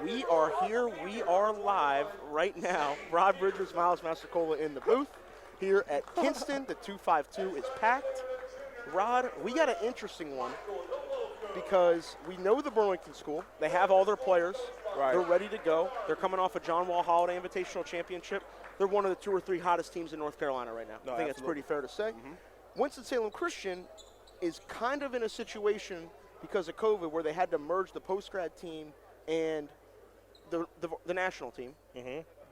We are here. We are live right now. Rod Bridgers, Miles Mastrocola in the booth here at Kinston. The 252 is packed. Rod, we got an interesting one because we know the Burlington school. They have all their players. Right. They're ready to go. They're coming off a John Wall Holiday Invitational Championship. They're one of the 2 or 3 hottest teams in North Carolina right now. I think that's pretty fair to say. Winston-Salem Christian is kind of in a situation because of COVID where they had to merge the post-grad team and the national team.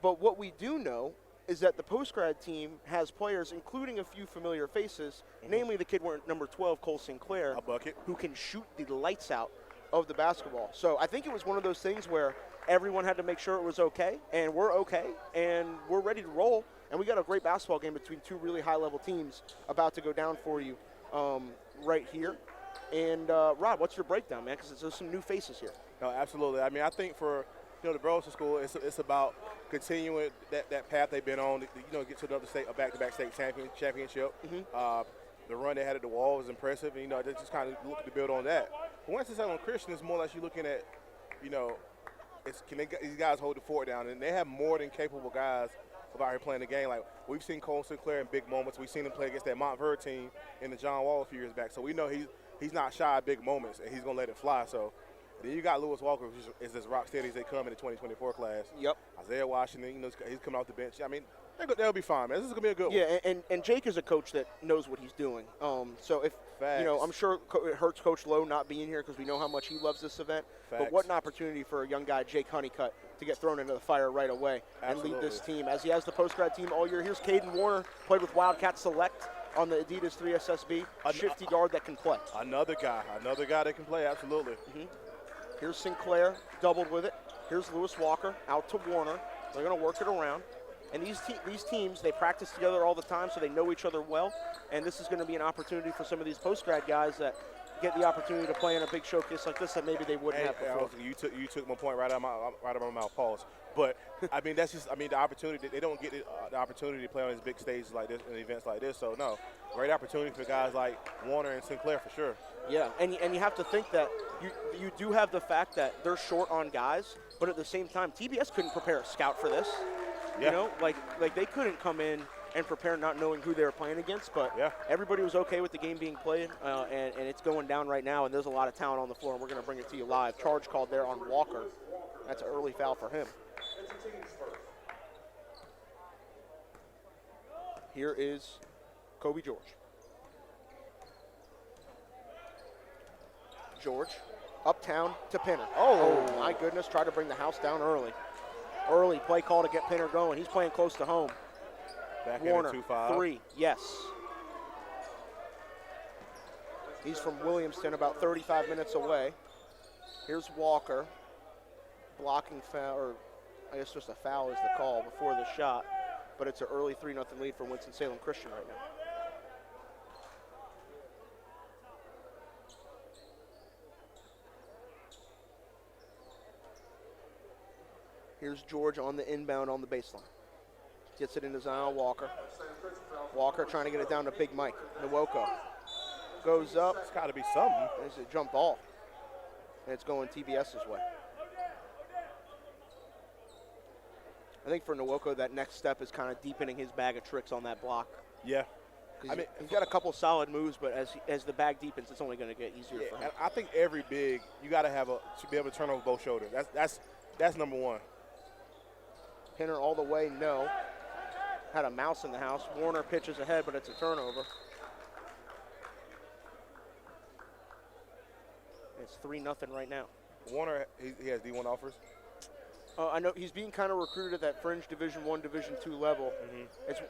But what we do know is that the post-grad team has players, including a few familiar faces, namely the kid wearing number 12, Cole Sinclair, a bucket, who can shoot the lights out of the basketball. So I think it was one of those things where everyone had to make sure it was okay, and we're okay, and we're ready to roll. And we got a great basketball game between 2 really high-level teams about to go down for you right here. And, Rob, what's your breakdown, man? Because there's some new faces here. No, absolutely. I mean, I think for the Burlington school, it's about continuing that path they've been on. Get to another state, a back-to-back state championship. The run they had at the Wall was impressive, and they just kind of looking to build on that. But Winston-Salem Christian is more or less you're looking at, these guys hold the fort down, and they have more than capable guys out here playing the game. Like we've seen Cole Sinclair in big moments. We've seen him play against that Montverde team in the John Wall a few years back. So we know he's not shy of big moments, and he's gonna let it fly. So. Then you got Lewis Walker, who is as rock steady as they come in the 2024 class. Yep. Isaiah Washington, he's coming off the bench. I mean, they'll be fine, man. This is going to be a good one. Yeah, and Jake is a coach that knows what he's doing. So if, I'm sure it hurts Coach Lowe not being here because we know how much he loves this event. Facts. But what an opportunity for a young guy, Jake Honeycutt, to get thrown into the fire right away and lead this team. As he has the post-grad team all year. Here's Caden Warner, played with Wildcat Select on the Adidas 3SSB, shifty guard that can play. Another guy that can play, absolutely. Here's Sinclair, doubled with it. Here's Lewis Walker, out to Warner. They're going to work it around. And these teams, they practice together all the time, so they know each other well. And this is going to be an opportunity for some of these post-grad guys that get the opportunity to play in a big showcase like this that maybe they wouldn't have before. You took my point right out of my mouth. Pause. But I mean, that's just the opportunity. They don't get the opportunity to play on these big stages like this and events like this. So no, great opportunity for guys like Warner and Sinclair for sure. Yeah, and you have to think that you do have the fact that they're short on guys, but at the same time, TBS couldn't prepare a scout for this. Yeah. Like they couldn't come in and prepare not knowing who they were playing against, but everybody was okay with the game being played, and it's going down right now, and there's a lot of talent on the floor, and we're going to bring it to you live. Charge called there on Walker. That's an early foul for him. Here is Kobe George. George, uptown to Pinner. Oh, my goodness, try to bring the house down early. Early play call to get Pinner going. He's playing close to home. Back Warner, in 2-5. 3, yes. He's from Williamston, about 35 minutes away. Here's Walker. Blocking foul, or I guess just a foul is the call before the shot. But it's an early 3-0 lead for Winston-Salem Christian right now. Here's George on the inbound on the baseline. Gets it into Zion Walker. Walker trying to get it down to Big Mike. Nwoko goes up. It's got to be something. There's a jump ball. And it's going TBS's way. I think for Nwoko, that next step is kind of deepening his bag of tricks on that block. Yeah. He's got a couple solid moves, but as the bag deepens, it's only going to get easier for him. I think every big, you got to should be able to turn over both shoulders. That's number one. Pinner all the way, no. Had a mouse in the house. Warner pitches ahead, but it's a turnover. It's 3-0 right now. Warner, he has D1 offers. I know he's being kind of recruited at that fringe Division I, Division II level. It's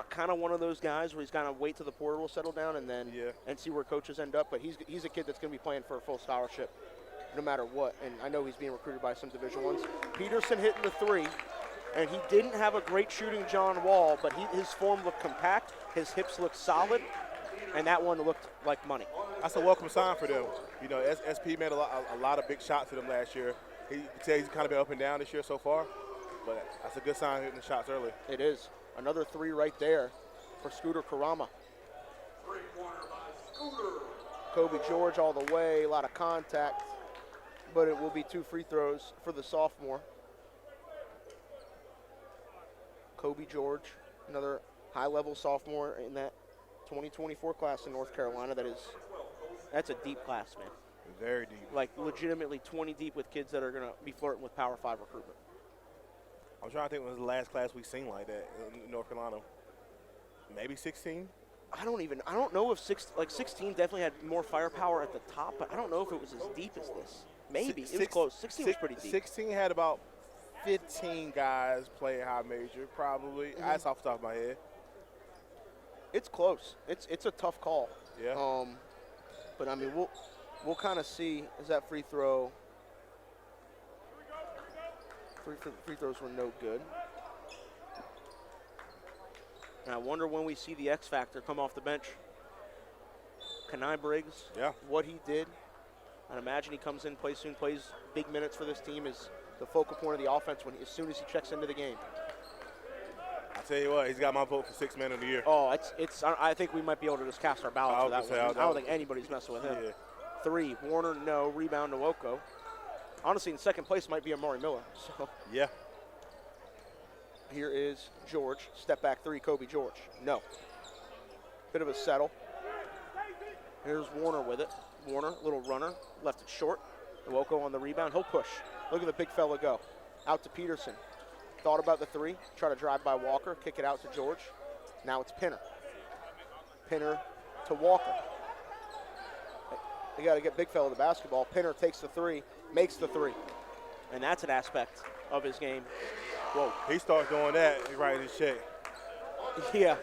kind of one of those guys where he's going to wait till the portal will settle down and then and see where coaches end up. But he's a kid that's going to be playing for a full scholarship no matter what. And I know he's being recruited by some Division I's. Peterson hitting the 3. And he didn't have a great shooting John Wall, but his form looked compact, his hips looked solid, and that one looked like money. That's a welcome sign for them. SP made a lot of big shots for them last year. You can tell he's kind of been up and down this year so far, but that's a good sign hitting the shots early. It is. Another 3 right there for Scooter Karama. Kobe George all the way, a lot of contact. but it will be 2 free throws for the sophomore. Kobe George, another high-level sophomore in that 2024 class in North Carolina. That's a deep class, man. Very deep. Like, legitimately 20 deep with kids that are going to be flirting with Power 5 recruitment. I'm trying to think when was the last class we seen like that in North Carolina. Maybe 16? I don't know if 16 definitely had more firepower at the top, but I don't know if it was as deep as this. Maybe. It was close. 16 was pretty deep. 16 had about 15 guys playing high major, probably. That's off the top of my head. It's close. It's a tough call. Yeah. But I mean, we'll kind of see. Is that free throw? Free throws were no good. And I wonder when we see the X factor come off the bench. Kenai Briggs. Yeah. What he did. I imagine he comes in, plays big minutes for this team, is the focal point of the offense as soon as he checks into the game. I tell you what, he's got my vote for 6th man of the year. Oh, I think we might be able to just cast our ballots for that one. I don't think anybody's messing with him. Yeah. 3, Warner, no. Rebound, Nwoko. Honestly, in second place might be Amari Miller. So yeah. Here is George. Step back 3, Kobe George. No. Bit of a settle. Here's Warner with it. Warner, little runner, left it short. Nwoko on the rebound. He'll push. Look at the big fella go. Out to Peterson. Thought about the 3. Try to drive by Walker. Kick it out to George. Now it's Pinner. Pinner to Walker. They got to get big fella the basketball. Pinner takes the 3, makes the 3. And that's an aspect of his game. Whoa, he starts doing that, he writes his check. Yeah.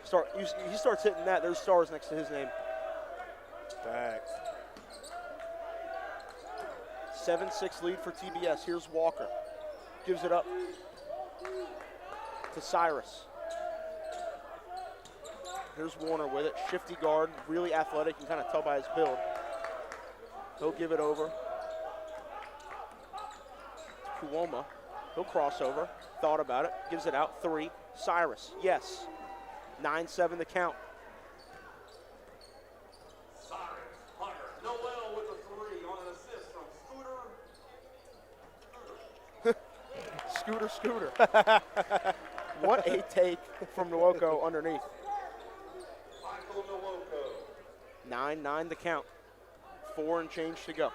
He starts hitting that. There's stars next to his name. Facts. 7-6 lead for TBS. Here's Walker. Gives it up to Cyrus. Here's Warner with it. Shifty guard, really athletic. You can kind of tell by his build. He'll give it over to Kuoma. He'll cross over. Thought about it. Gives it out. 3. Cyrus. Yes. 9-7 the count. Noel with a 3 on an assist from Scooter. What a take from Nwoko underneath. 9-9 the count. 4 and change to go.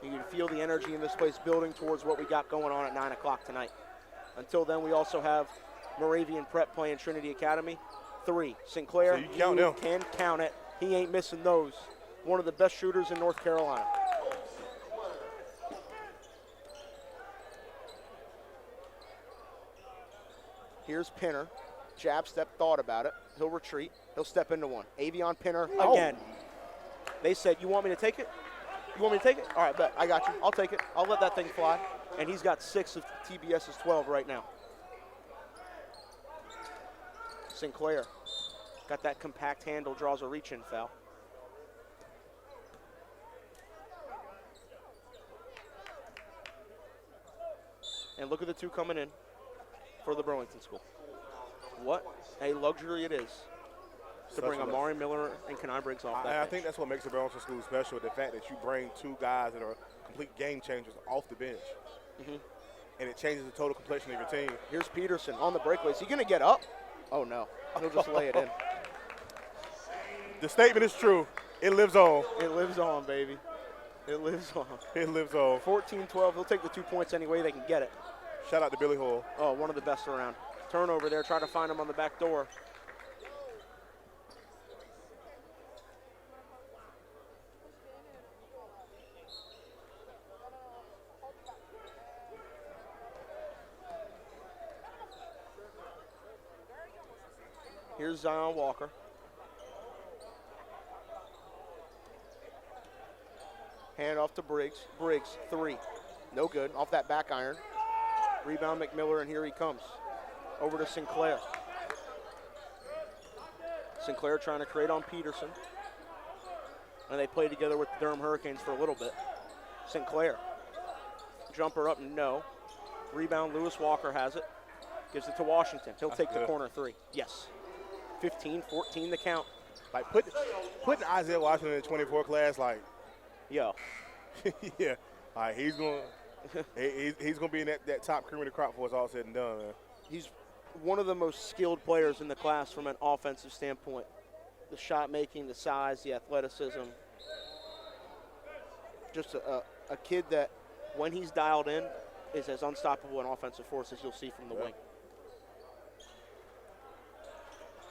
You can feel the energy in this place building towards what we got going on at 9 o'clock tonight. Until then, we also have Moravian Prep playing Trinity Academy. 3, Sinclair, so you can count it. He ain't missing those. One of the best shooters in North Carolina. Here's Pinner. Jab step, thought about it. He'll retreat. He'll step into one. Avion Pinner again. They said, you want me to take it? You want me to take it? All right, bet. I got you. I'll take it. I'll let that thing fly. And he's got 6 of TBS's 12 right now. Sinclair got that compact handle, draws a reach-in foul. And look at the 2 coming in for the Burlington school. What a luxury it is to bring Amari Miller and Kenai Briggs off that bench. I think that's what makes the Burlington school special, the fact that you bring 2 guys that are complete game changers off the bench. And it changes the total complexion of your team. Here's Peterson on the breakaway. Is he going to get up? Oh, no. He'll just lay it in. The statement is true. It lives on. It lives on, baby. It lives on. It lives on. 14-12. He'll take the 2 points any way they can get it. Shout out to Billy Hoyle. Oh, one of the best around. Turnover there. Try to find him on the back door. Here's Zion Walker. Hand off to Briggs. Briggs, 3. No good. Off that back iron. Rebound McMiller, and here he comes. Over to Sinclair. Sinclair trying to create on Peterson. And they play together with the Durham Hurricanes for a little bit. Sinclair. Jumper up, no. Rebound, Lewis Walker has it. Gives it to Washington. He'll take the corner 3. Yes. 15-14 the count. Like putting Isaiah Washington in the 24 class, like, Yo. yeah, like he's gonna be in that top cream of the crop for us all said and done, man. He's one of the most skilled players in the class from an offensive standpoint. The shot making, the size, the athleticism. Just a kid that, when he's dialed in, is as unstoppable an offensive force as you'll see from the wing.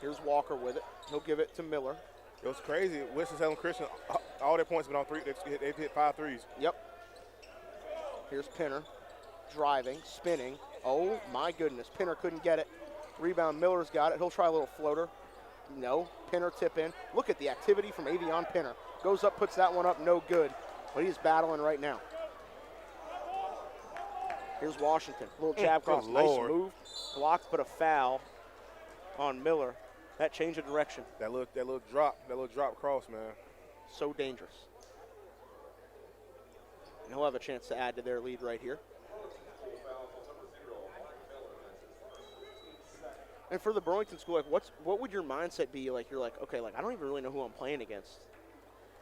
Here's Walker with it. He'll give it to Miller. It was crazy. Winston-Salem Christian, all their points have been on three. They've hit 5 threes. Yep. Here's Pinner, driving, spinning. Oh, my goodness. Pinner couldn't get it. Rebound, Miller's got it. He'll try a little floater. No. Pinner tip in. Look at the activity from Avion Pinner. Goes up, puts that one up, no good. But he's battling right now. Here's Washington. Little jab cross. Nice move. Blocked, but a foul on Miller. That change of direction. That little drop cross, man. So dangerous. And he'll have a chance to add to their lead right here. And for the Burlington school, like, what would your mindset be? Like, you're like, okay, like, I don't even really know who I'm playing against.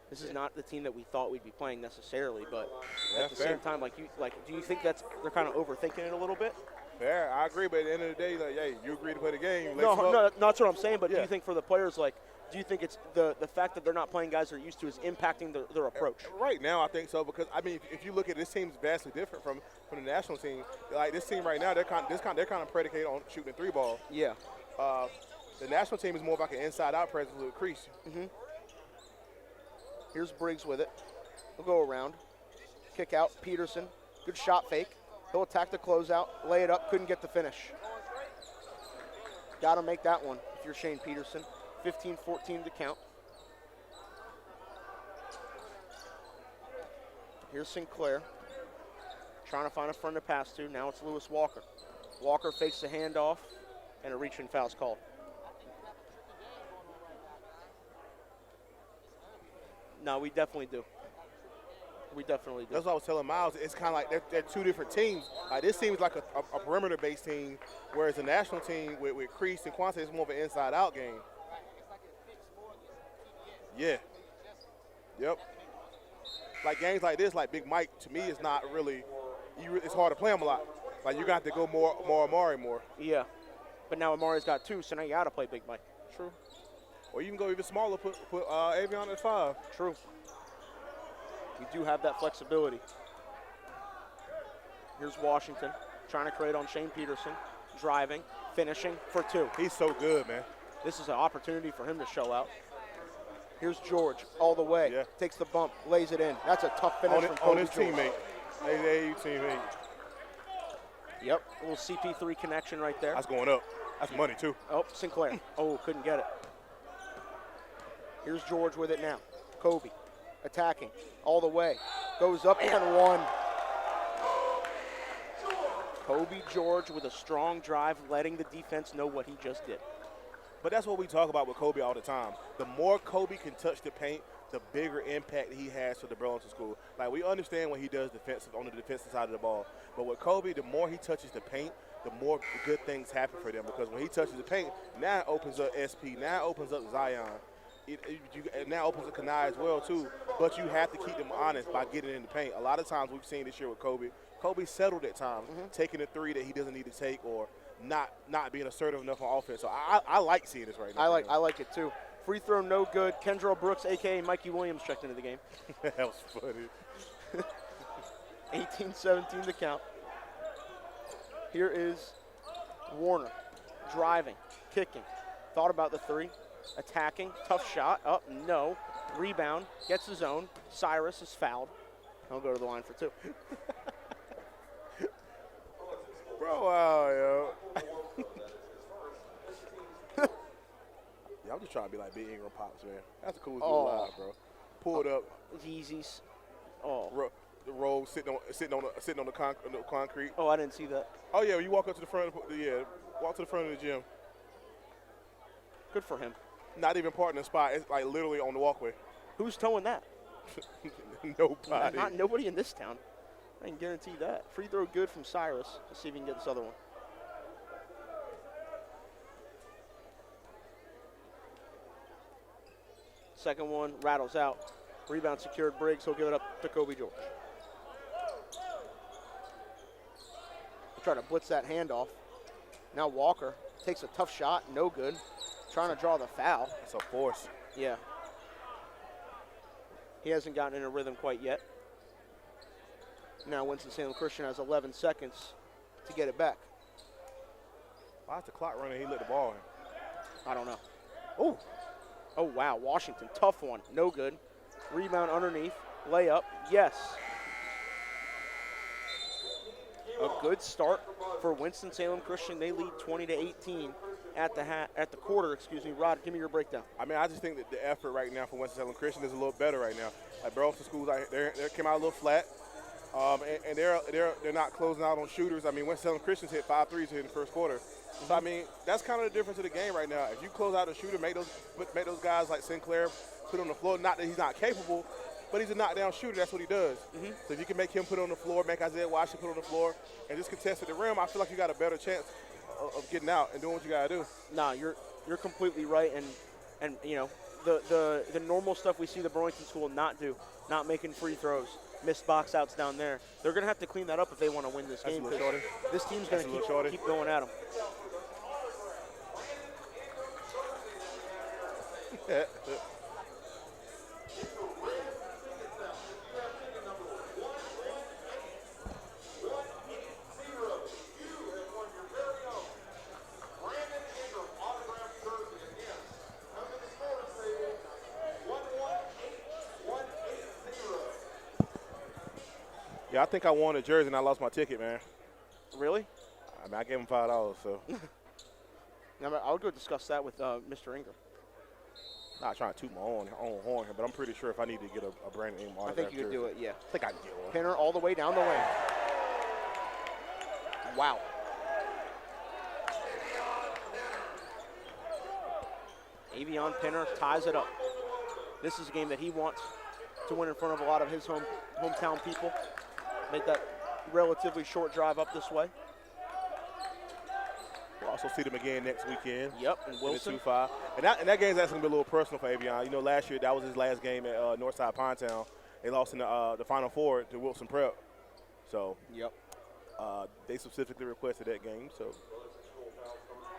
This is not the team that we thought we'd be playing necessarily, but at the same time, do you think they're kind of overthinking it a little bit? Fair, I agree, but at the end of the day, like, hey, you agree to play the game. No, that's what I'm saying, but do you think for the players, like, do you think it's the fact that they're not playing guys they're used to is impacting their approach? Right now, I think so, because, I mean, if you look at this team's vastly different from the national team. Like, this team right now, they're kind of predicated on shooting the 3-ball. Yeah. The national team is more like an inside-out presence with a crease. Mm-hmm. Here's Briggs with it. He'll go around. Kick out. Peterson. Good shot fake. He'll attack the closeout. Lay it up. Couldn't get the finish. Got to make that one if you're Shane Peterson. 15-14 to count. Here's Sinclair. Trying to find a friend to pass to. Now it's Lewis Walker. Walker fakes the handoff, and a reach-in foul's called. No, we definitely do. We definitely do. That's what I was telling Miles. It's kind of like they're two different teams. Like, this team is like a perimeter-based team, whereas the national team with Crease and Quante is more of an inside-out game. Yeah. Yep. Like, games like this, like Big Mike, to me, is not really it's hard to play him a lot. Like, you're going to have to go more Amari more. Yeah. But now Amari's got 2, so now you got to play Big Mike. True. Or you can go even smaller, put Avion at 5. True. You do have that flexibility. Here's Washington trying to create on Shane Peterson. Driving, finishing for 2. He's so good, man. This is an opportunity for him to show out. Here's George all the way. Yeah. Takes the bump, lays it in. That's a tough finish from Kobe on his George. teammate. AAU teammate. Yep, a little CP3 connection right there. That's going up. That's money, too. Oh, Sinclair. Oh, couldn't get it. Here's George with it now. Kobe attacking all the way. Goes up and 1. Kobe George with a strong drive, letting the defense know what he just did. But that's what we talk about with Kobe all the time. The more Kobe can touch the paint, the bigger impact he has for the Burlington school. Like, we understand what he does on the defensive side of the ball. But with Kobe, the more he touches the paint, the more good things happen for them. Because when he touches the paint, now it opens up SP, now it opens up Zion. It now opens up Kanai as well, too. But you have to keep them honest by getting in the paint. A lot of times we've seen this year with Kobe settled at times, taking a 3 that he doesn't need to take, or not being assertive enough on offense. So I like seeing this right now. I like it too. Free throw no good. Kendrell Brooks, a.k.a. Mikey Williams, checked into the game. That was funny. 18-17 to count. Here is Warner driving, kicking. Thought about the 3. Attacking. Tough shot. Up. No. Rebound. Gets his own. Cyrus is fouled. He'll go to the line for 2. Bro, wow, yo. Yeah, I'm just trying to be like Big Ingram Pops, man. That's the coolest dude alive, bro. Pulled up. Yeezys. Oh. The roll sitting on the concrete. Oh, I didn't see that. Oh yeah, you walk up to the front. Walk to the front of the gym. Good for him. Not even parking the spot. It's like literally on the walkway. Who's towing that? Nobody. Not nobody in this town. I can guarantee that. Free throw good from Cyrus. Let's see if we can get this other one. Second one rattles out. Rebound secured. Briggs. He'll give it up to Kobe George. Try to blitz that handoff. Now Walker takes a tough shot. No good. Trying to draw the foul. It's a force. Yeah. He hasn't gotten in a rhythm quite yet. Now Winston-Salem Christian has 11 seconds to get it back. Why is the clock running? He let the ball in. I don't know. Oh. Oh, wow. Washington, tough one. No good. Rebound underneath. Layup. Yes. A good start for Winston-Salem Christian. They lead 20-18 at the quarter. Excuse me. Rod, give me your breakdown. I mean, I just think that the effort right now for Winston-Salem Christian is a little better right now. Like Burlington schools, they came out a little flat, and they're not closing out on shooters. I mean, Winston-Salem Christians hit 5 threes here in the first quarter. So I mean, that's kind of the difference of the game right now. If you close out a shooter, make those guys like Sinclair put on the floor. Not that he's not capable, but he's a knockdown shooter. That's what he does. So if you can make him put on the floor, make Isaiah Washington put on the floor, and just contest at the rim, I feel like you got a better chance of getting out and doing what you got to do. Nah, you're completely right, and you know the normal stuff we see the Burlington school not do, not making free throws, missed box outs down there. They're gonna have to clean that up if they want to win this game. This team's gonna keep going at them. Yeah, I think I won a jersey and I lost my ticket, man. Really? I mean, I gave him $5, so. I'll go discuss that with Mr. Ingram. Not trying to toot my own horn here, but I'm pretty sure if I need to get a brand name autograph I think you could do it, yeah. I think I can get one. Pinner all the way down the lane. Wow. Avion Pinner ties it up. This is a game that he wants to win in front of a lot of his hometown people. Make that relatively short drive up this way. We'll also see them again next weekend. Yep, and Wilson. In the 2-5. And that game's actually going to be a little personal for Avion. You know, last year that was his last game at Northside Pinetown. They lost in the Final Four to Wilson Prep. So yep. They specifically requested that game. So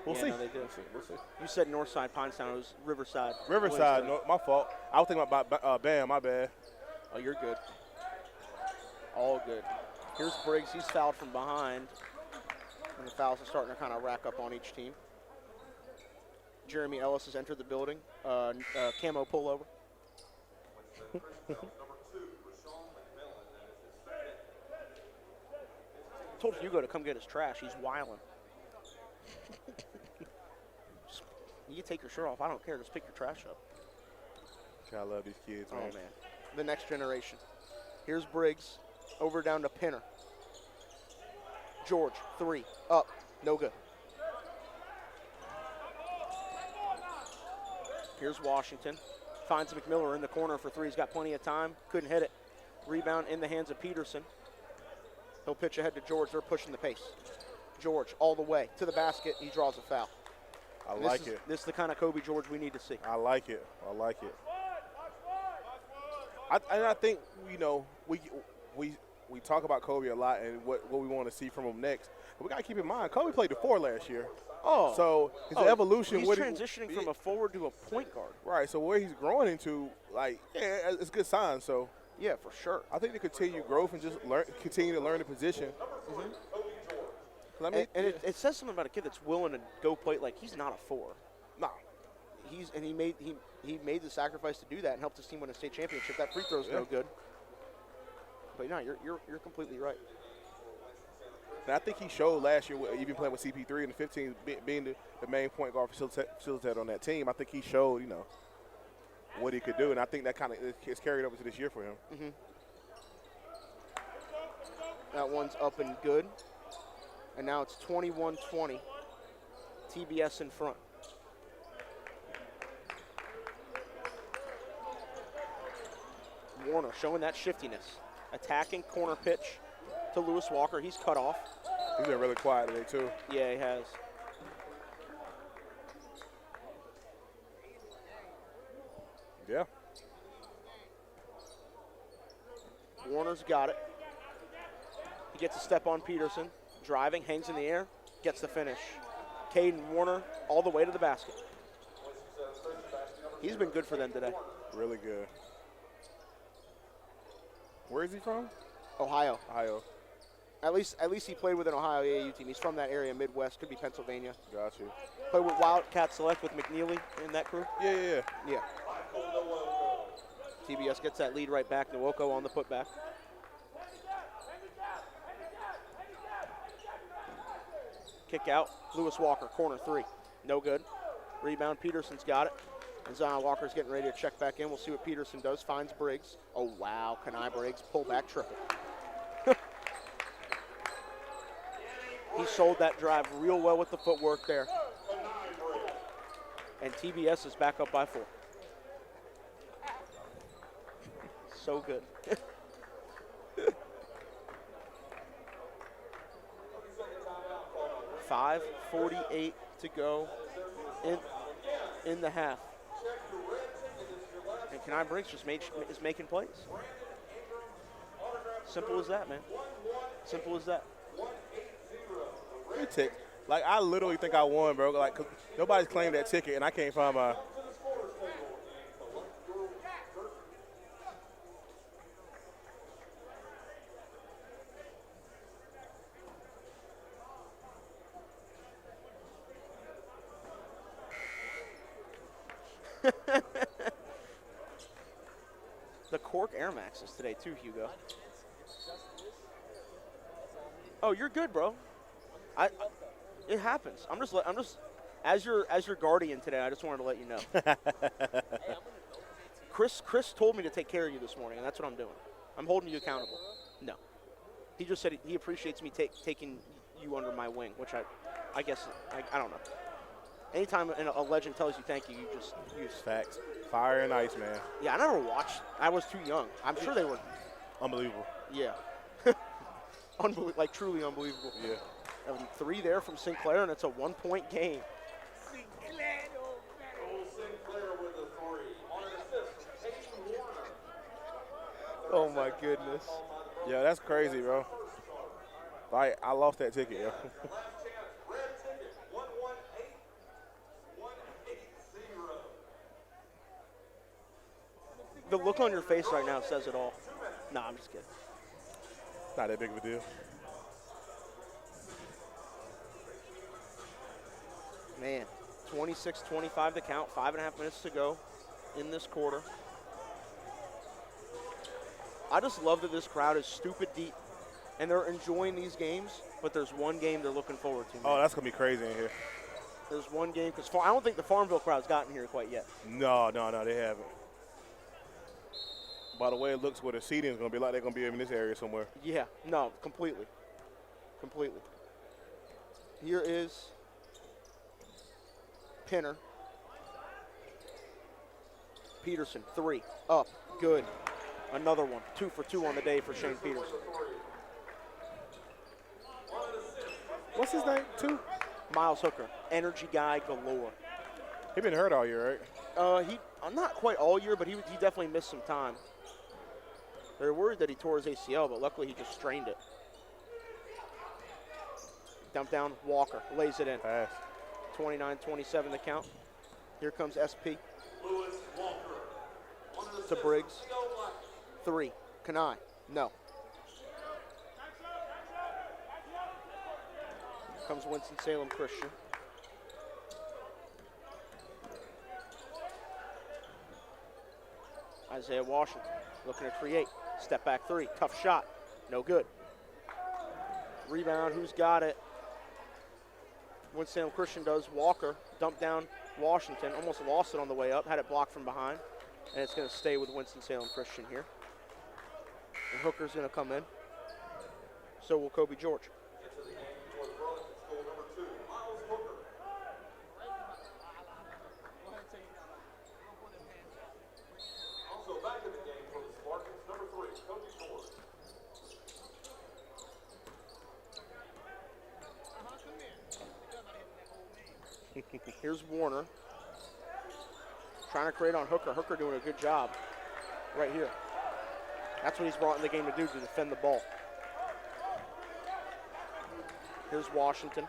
we'll see. No, they did. We'll see. You said Northside Pinetown. It was Riverside. Riverside, no, my fault. I was thinking about Bam, my bad. Oh, you're good. All good. Here's Briggs. He's fouled from behind. And the fouls are starting to kind of rack up on each team. Jeremy Ellis has entered the building. Camo pullover. Told Hugo to come get his trash. He's wilding. You can take your shirt off. I don't care. Just pick your trash up. I love these kids, man. Oh, man. The next generation. Here's Briggs. Over down to Pinner. George, 3. Up. No good. Here's Washington. Finds McMiller in the corner for 3. He's got plenty of time. Couldn't hit it. Rebound in the hands of Peterson. He'll pitch ahead to George. They're pushing the pace. George all the way to the basket. He draws a foul. I like it. This is the kind of Kobe George we need to see. I like it. I like it. I think, you know, we talk about Kobe a lot and what we want to see from him next. But we got to keep in mind, Kobe played the 4 last year. Oh. So his evolution. He's transitioning from a forward to a point guard. Right. So where he's growing into, like, yeah, it's a good sign. So yeah, for sure. I think the continued growth and just continue to learn the position. I mean, and it says something about a kid that's willing to go play. Like, he's not a 4. Nah. He made the sacrifice to do that and helped his team win a state championship. That free throw's no good. But no, you're completely right. And I think he showed last year, even playing with CP3 in the 15, being the main point guard facilitator on that team. I think he showed, you know, what he could do, and I think that kind of is carried over to this year for him. That one's up and good. And now it's 21-20. TBS in front. Warner showing that shiftiness. Attacking corner pitch to Lewis Walker. He's cut off. He's been really quiet today, too. Yeah, he has. Yeah. Warner's got it. He gets a step on Peterson. Driving, hangs in the air, gets the finish. Caden Warner all the way to the basket. He's been good for them today. Really good. Where is he from? Ohio. Ohio. At least he played with an Ohio AAU team. He's from that area, Midwest, could be Pennsylvania. Got you. Played with Wildcat Select with McNeely in that crew. Yeah. Yeah. TBS gets that lead right back. Nwoko on the putback. Kick out. Lewis Walker, corner three. No good. Rebound. Peterson's got it. And Zion Walker's getting ready to check back in. We'll see what Peterson does. Finds Briggs. Oh, wow. Kanai Briggs. Pull back triple. He sold that drive real well with the footwork there. And TBS is back up by 4. So good. 5:48 to go in the half. And Kanai Briggs just is making plays. Simple as that, man. Simple as that. Like, I literally think I won, bro. Like, 'cause nobody's claimed that ticket, and I can't find my. The Cork Air Maxes today too, Hugo. Oh, you're good, bro. It happens. I'm just as your guardian today. I just wanted to let you know. Chris told me to take care of you this morning, and that's what I'm doing. I'm holding you accountable. No, he just said he appreciates me taking you under my wing, which I guess I don't know. Anytime a legend tells you thank you, you just use Facts. Fire and ice, man. Yeah, I never watched. I was too young. I'm sure they were. Unbelievable. Yeah. Like truly unbelievable. Yeah. 3 there from Sinclair, and it's a 1-point game. Oh my goodness. Yeah, that's crazy, bro. Like, I lost that ticket, yo. The look on your face right now says it all. Nah, I'm just kidding. Not that big of a deal. Man, 26-25 to count, 5.5 minutes to go in this quarter. I just love that this crowd is stupid deep, and they're enjoying these games, but there's one game they're looking forward to. Man. Oh, that's going to be crazy in here. There's one game, because I don't think the Farmville crowd's gotten here quite yet. No, they haven't. By the way it looks, what the seating is going to be like, they're going to be in this area somewhere. Yeah, no, completely. Completely. Here is Pinner. Peterson, 3, up, good. Another one, 2 for 2 on the day for Shane Peterson. What's his name, 2? Miles Hooker, energy guy galore. He been hurt all year, right? I'm not quite all year, but he definitely missed some time. They're worried that he tore his ACL, but luckily he just strained it. Dump down, Walker lays it in. Pass. 29-27 the count. Here comes SP. To Briggs. 3. Kanai. No. Comes Winston-Salem Christian. Isaiah Washington looking to create. Step back 3. Tough shot. No good. Rebound. Who's got it? Winston-Salem Christian does. Walker. Dump down Washington. Almost lost it on the way up. Had it blocked from behind. And it's going to stay with Winston-Salem Christian here. And Hooker's going to come in. So will Kobe George. Here's Warner. Trying to create on Hooker. Hooker doing a good job right here. That's what he's brought in the game to do, to defend the ball. Here's Washington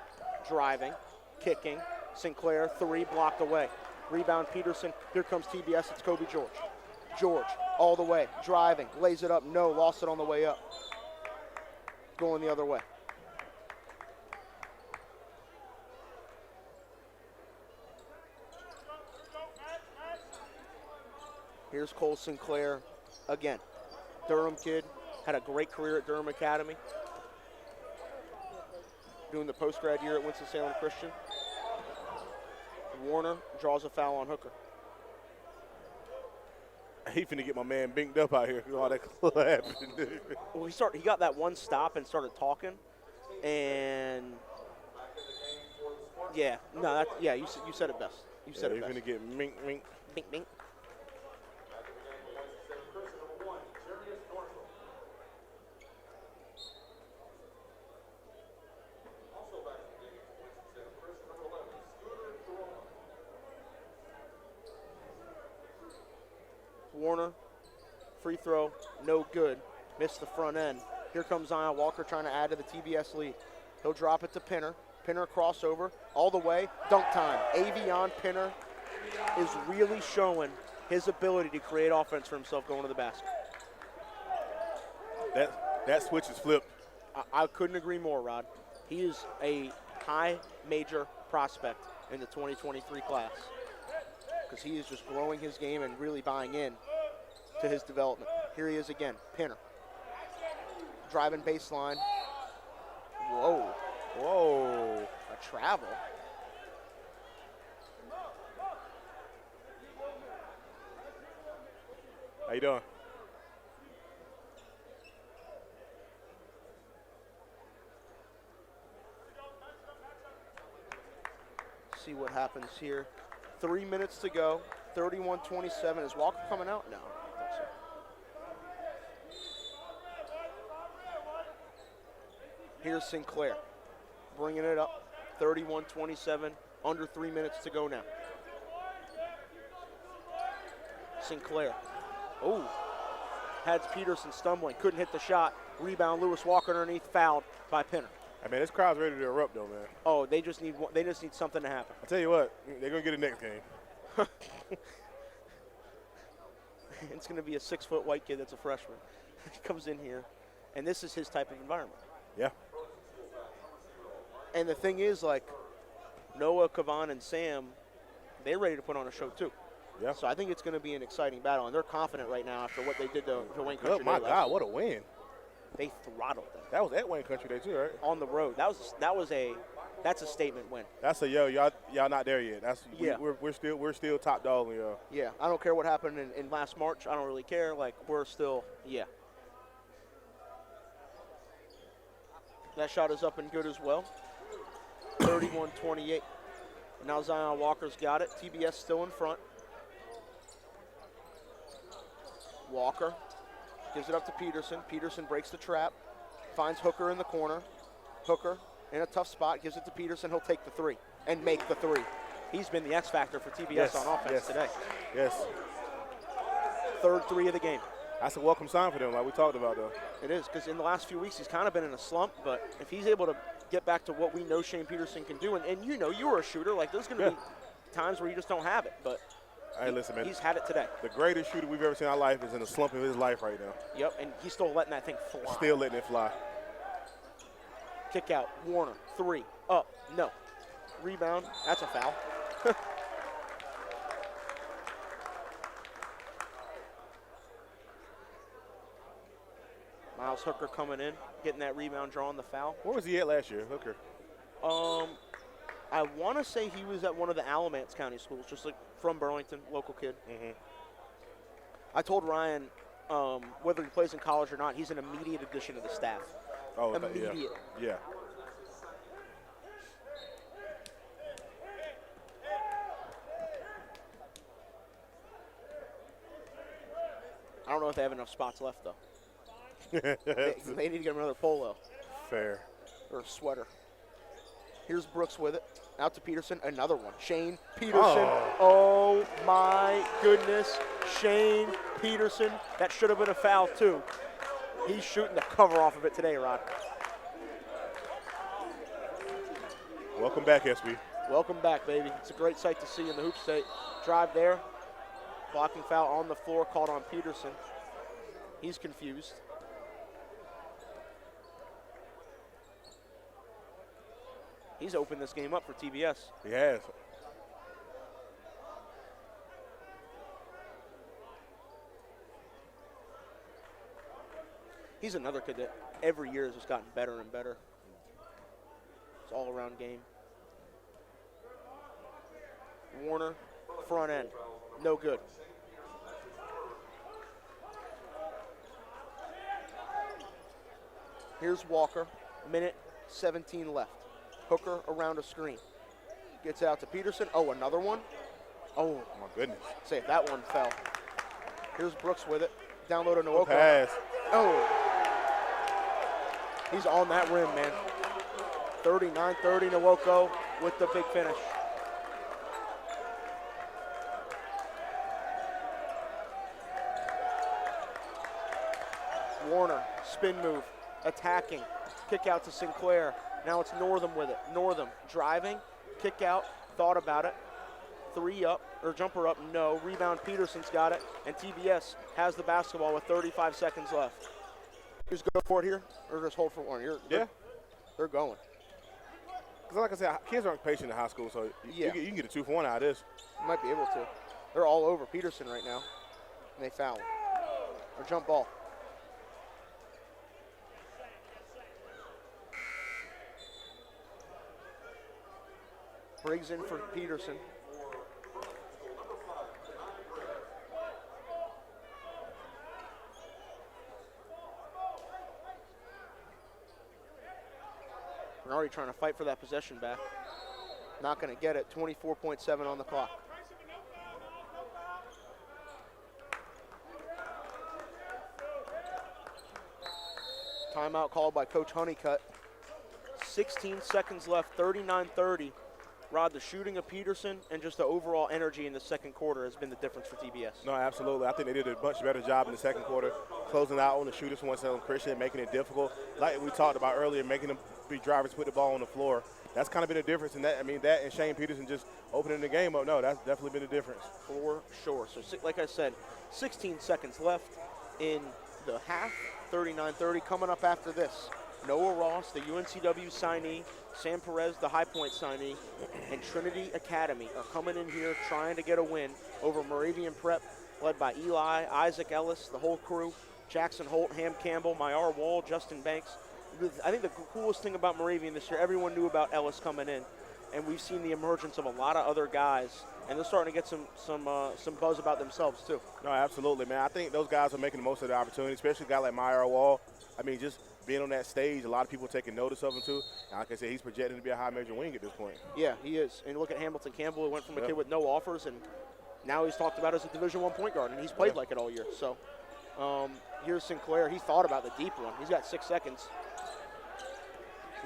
driving, kicking. Sinclair, 3 blocked away. Rebound Peterson. Here comes TBS. It's Kobe George. George all the way, driving, lays it up. No, lost it on the way up. Going the other way. Here's Cole Sinclair again. Durham kid, had a great career at Durham Academy. Doing the post-grad year at Winston-Salem Christian. Warner draws a foul on Hooker. He finna get my man binked up out here. All that clapping. Well, he got that one stop and started talking, and yeah, no, you said it best. You said it best. He's finna get mink. Mink, mink. Warner, free throw, no good. Missed the front end. Here comes Zion Walker trying to add to the TBS lead. He'll drop it to Pinner. Pinner crossover all the way. Dunk time. Avion Pinner is really showing his ability to create offense for himself going to the basket. That switch is flipped. I couldn't agree more, Rod. He is a high major prospect in the 2023 class because he is just growing his game and really buying in to his development. Here he is again, Pinner. Driving baseline. Whoa. A travel. How you doing? See what happens here. 3 minutes to go. 31-27. Is Walker coming out? No, I don't think so. Here's Sinclair. Bringing it up. 31-27. Under 3 minutes to go now. Sinclair. Oh. Had Peterson stumbling. Couldn't hit the shot. Rebound, Lewis Walker underneath. Fouled by Pinner. I mean, this crowd's ready to erupt, though, man. Oh, they just need something to happen. I tell you what, they're gonna get it next game. It's gonna be a 6-foot white kid that's a freshman. He comes in here, and this is his type of environment. Yeah. And the thing is, like, Noah, Kavan, and Sam, they're ready to put on a show too. Yeah. So I think it's going to be an exciting battle, and they're confident right now after what they did to Wayne Country. Oh my God, what a win! They throttled them. That was at Wayne Country Day too, right? On the road. That's a statement win. That's a y'all not there yet. We're still top dog, y'all. Yeah, I don't care what happened in last March. I don't really care. Like, we're still, yeah. That shot is up and good as well. 31-28. Now Zion Walker's got it. TBS still in front. Walker gives it up to Peterson. Peterson breaks the trap. Finds Hooker in the corner. Hooker in a tough spot. Gives it to Peterson. He'll take the three and make the three. He's been the X factor for TBS on offense today. Yes. Third three of the game. That's a welcome sign for them, like we talked about, though. It is, because in the last few weeks he's kind of been in a slump, but if he's able to get back to what we know Shane Peterson can do, and you know you were a shooter, like there's going to be times where you just don't have it, but hey, listen, man, he's had it today. The greatest shooter we've ever seen in our life is in a slump of his life right now. Yep, and he's still letting that thing fly. Still letting it fly. Kick out, Warner, three, up, no. Rebound, that's a foul. Miles Hooker coming in, getting that rebound, drawing the foul. Where was he at last year, Hooker? I want to say he was at one of the Alamance County schools, just like from Burlington, local kid. Mm-hmm. I told Ryan, whether he plays in college or not, he's an immediate addition to the staff. Oh, immediate. Yeah. I don't know if they have enough spots left, though. they need to get another polo. Fair. Or a sweater. Here's Brooks with it. Out to Peterson, another one. Shane Peterson. Oh my goodness. Shane Peterson. That should have been a foul too. He's shooting the cover off of it today, Rod. Welcome back, SB. Welcome back, baby. It's a great sight to see in the hoop state. Drive there. Blocking foul on the floor, called on Peterson. He's confused. He's opened this game up for TBS. He has. He's another kid that every year has just gotten better and better. It's an all-around game. Warner, front end, no good. Here's Walker, minute 17 left. Hooker around a screen. Gets it out to Peterson. Oh, another one. Oh, my goodness. Say if that one fell. Here's Brooks with it. Down low to Nwoko. Pass. Oh. He's on that rim, man. 39-30 Nwoko with the big finish. Warner, spin move, attacking, kick out to Sinclair. Now it's Northam with it. Northam driving, kick out, thought about it. 3 up, or jumper up, no. Rebound, Peterson's got it, and TBS has the basketball with 35 seconds left. Just go for it here, or just hold for one? They're going. Because like I said, kids aren't patient in high school, so you can get a 2-for-1 out of this. Might be able to. They're all over Peterson right now, and they foul him. Or jump ball. Briggs in for Peterson. We're already trying to fight for that possession back. Not going to get it. 24.7 on the clock. Timeout called by Coach Honeycutt. 16 seconds left, 39-30. Rod, the shooting of Peterson and just the overall energy in the second quarter has been the difference for TBS. No, absolutely. I think they did a much better job in the second quarter, closing out on the shooters for Winston-Salem Christian, making it difficult. Like we talked about earlier, making them be drivers put the ball on the floor. That's kind of been a difference in that. I mean, that and Shane Peterson just opening the game up. No, that's definitely been a difference. For sure. So, like I said, 16 seconds left in the half, 39-30. Coming up after this, Noah Ross, the UNCW signee, Sam Perez, the High Point signee, and Trinity Academy are coming in here trying to get a win over Moravian Prep, led by Eli, Isaac Ellis, the whole crew, Jackson Holt, Ham Campbell, Myar Wall, Justin Banks. I think the coolest thing about Moravian this year, everyone knew about Ellis coming in, and we've seen the emergence of a lot of other guys, and they're starting to get some buzz about themselves too. No, absolutely, man. I think those guys are making the most of the opportunity, especially a guy like Myar Wall. I mean, just being on that stage, a lot of people taking notice of him too. And like I said, he's projected to be a high major wing at this point. Yeah, he is. And look at Hamilton Campbell, who went from a kid with no offers, and now he's talked about as a Division I point guard, and he's played like it all year. So here's Sinclair. He thought about the deep one. He's got 6 seconds.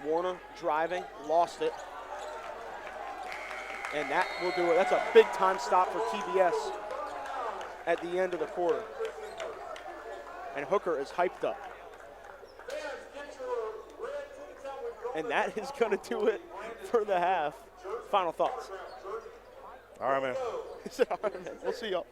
Warner driving, lost it. And that will do it. That's a big time stop for TBS at the end of the quarter. And Hooker is hyped up. And that is going to do it for the half. Final thoughts. All right, man. All right, man. We'll see y'all.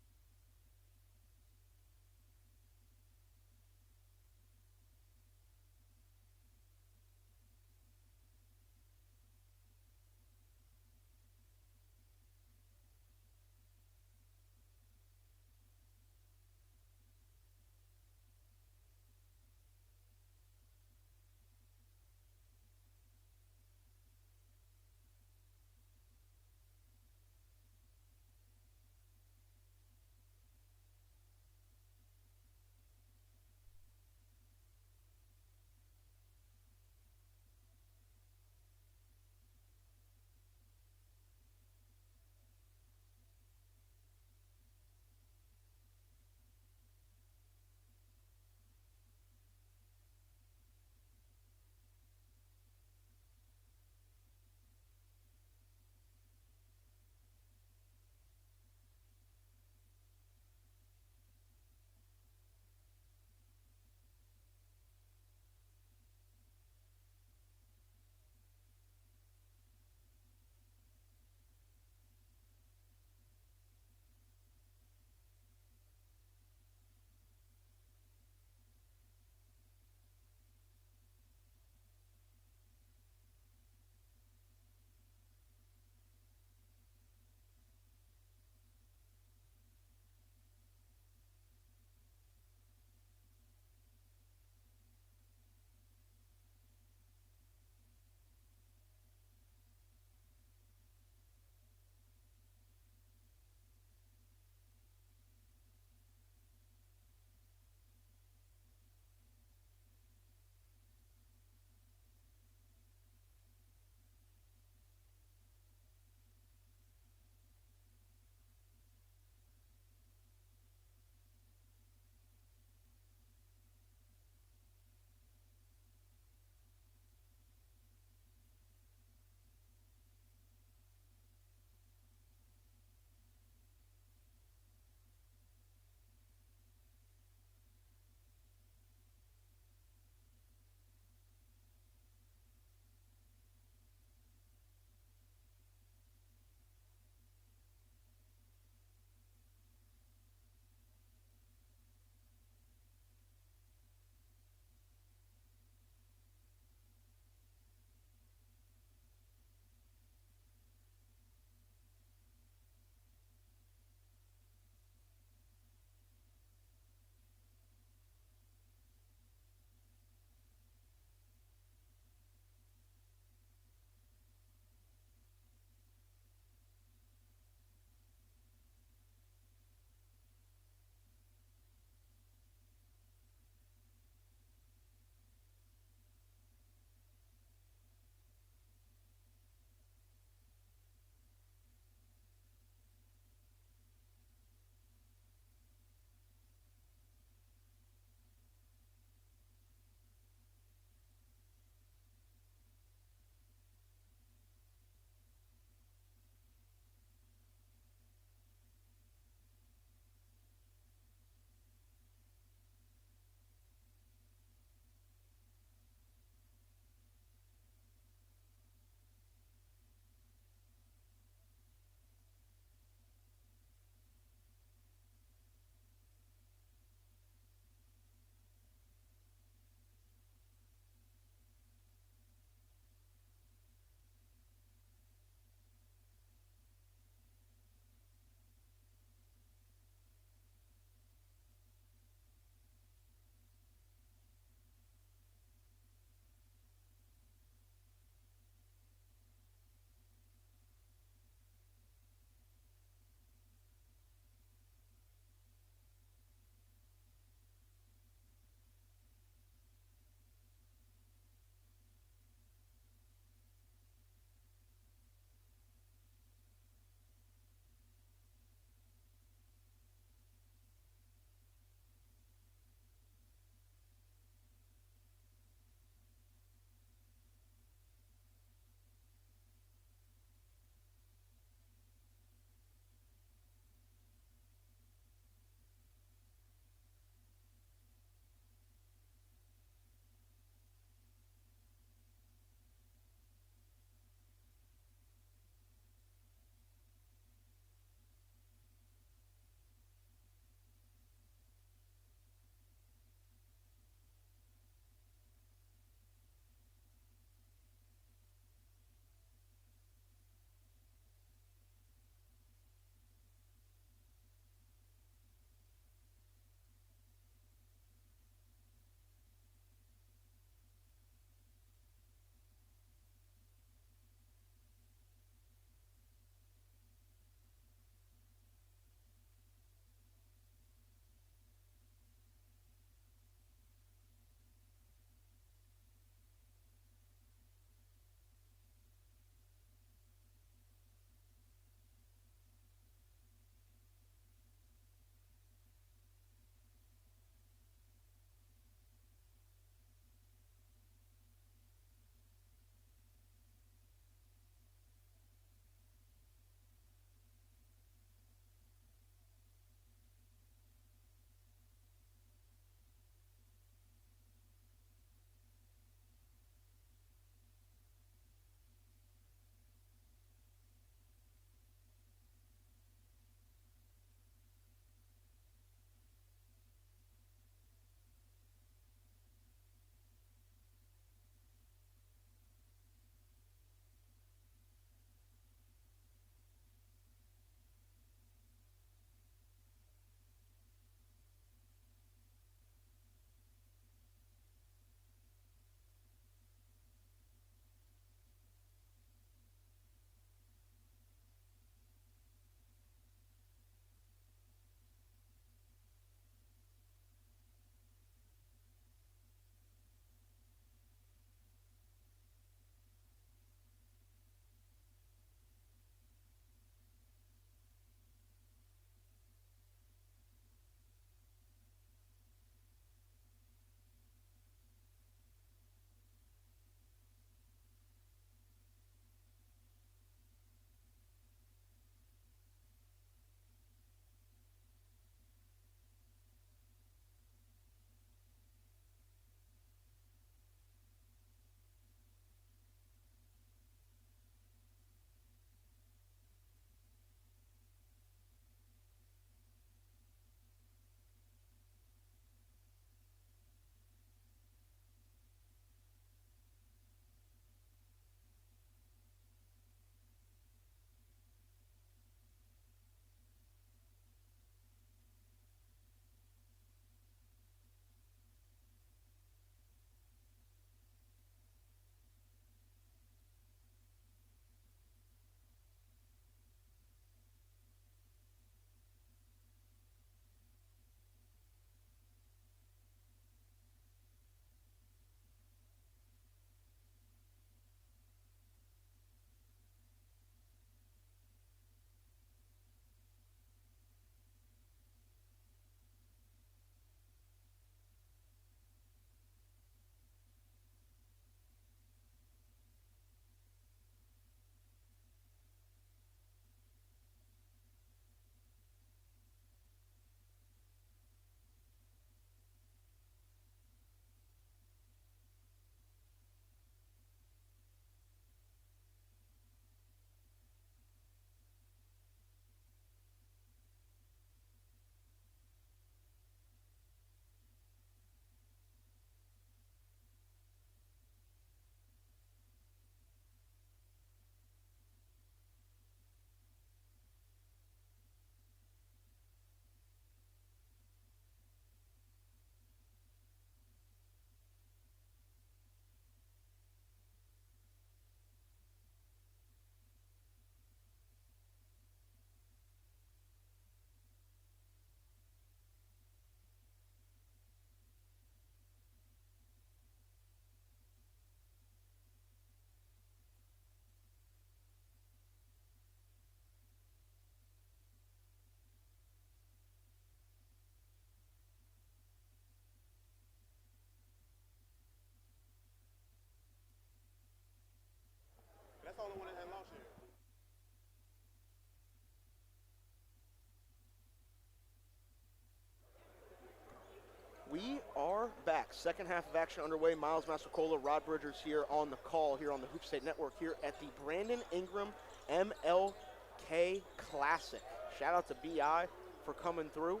Second half of action underway. Miles Massacola, Rod Bridgers here on the call here on the Hoop State Network here at the Brandon Ingram MLK Classic. Shout out to BI for coming through.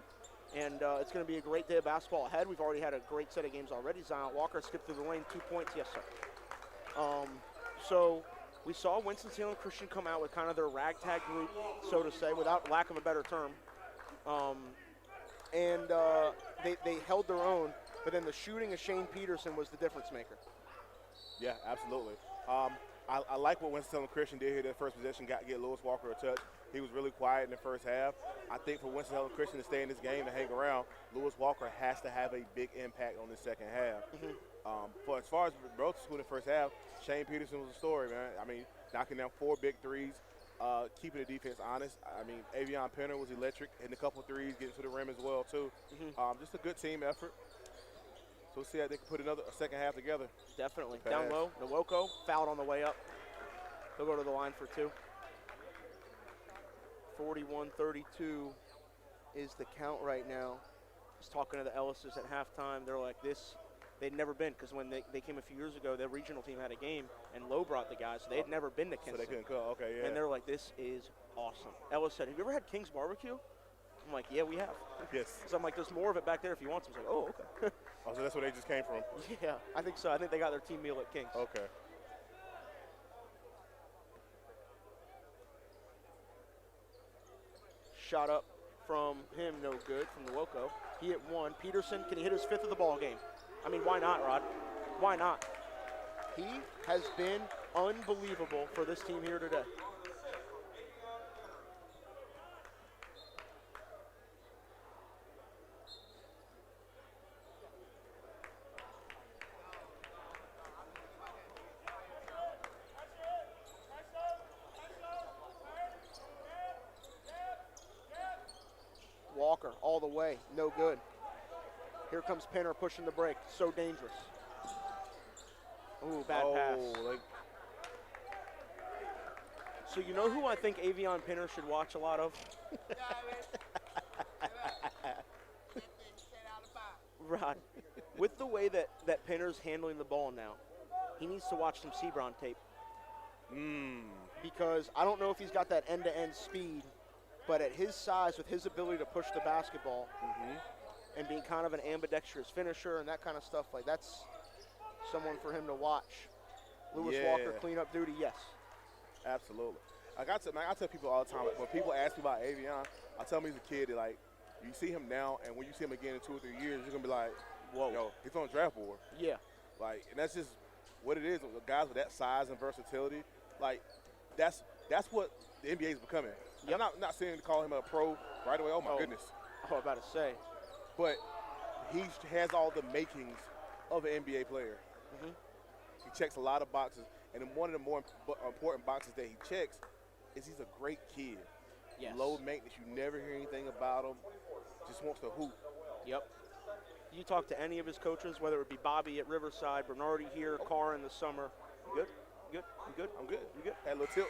And it's going to be a great day of basketball ahead. We've already had a great set of games already. Zion Walker skipped through the lane, 2 points. Yes, sir. So we saw Winston-Salem Christian come out with kind of their ragtag group, so to say, without lack of a better term. They held their own, but then the shooting of Shane Peterson was the difference maker. Yeah, absolutely. I like what Winston-Salem Christian did here. That first possession, get Lewis Walker a touch. He was really quiet in the first half. I think for Winston-Salem Christian to stay in this game and hang around, Lewis Walker has to have a big impact on the second half. For as far as both schools in the first half, Shane Peterson was a story, man. I mean, knocking down 4 big threes, keeping the defense honest. I mean, Avion Penner was electric, hitting a couple threes, getting to the rim as well, too. Just a good team effort. So we'll see how they can put a second half together. Definitely. Down low, Nwoko fouled on the way up. He'll go to the line for 2. 41-32 is the count right now. I was talking to the Ellises at halftime. They're like this. They'd never been, because when they came a few years ago, their regional team had a game, and Lowe brought the guys. So they had never been to Kinston. So they couldn't go. Okay, yeah. And they're like, this is awesome. Ellis said, have you ever had King's Barbecue? I'm like, yeah, we have. Yes. So I'm like, there's more of it back there if you want some. He's like, oh, okay. Oh, so that's where they just came from? Yeah, I think so. I think they got their team meal at King's. Okay. Shot up from him, no good, from the Nwoko. He hit 1. Peterson, can he hit his 5th of the ball game? I mean, why not, Rod? Why not? He has been unbelievable for this team here today. Walker all the way, no good. Here comes Penner pushing the break, so dangerous. Ooh, bad pass. So you know who I think Avion Penner should watch a lot of? Rod, with the way that Penner's handling the ball now, he needs to watch some Sebron tape. Because I don't know if he's got that end-to-end speed, but at his size, with his ability to push the basketball and being kind of an ambidextrous finisher and that kind of stuff, like that's someone for him to watch. Lewis Walker, cleanup duty, yes. Absolutely. I tell people all the time, when people ask me about Avion, I tell them he's a kid that, like, you see him now, and when you see him again in 2 or 3 years, you're going to be like, whoa, yo, he's on the draft board. Yeah. Like, and that's just what it is. Guys with that size and versatility, like, that's what the NBA is becoming. Yep. I'm not saying to call him a pro right away. Oh, my goodness. I was about to say. But he has all the makings of an NBA player. He checks a lot of boxes. And one of the more important boxes that he checks is he's a great kid. Yes. Low maintenance. You never hear anything about him. Just wants to hoop. Yep. You talk to any of his coaches, whether it be Bobby at Riverside, Bernardi here, Carr in the summer. You good? You good? You good? I'm good. You good? Had a little tilt.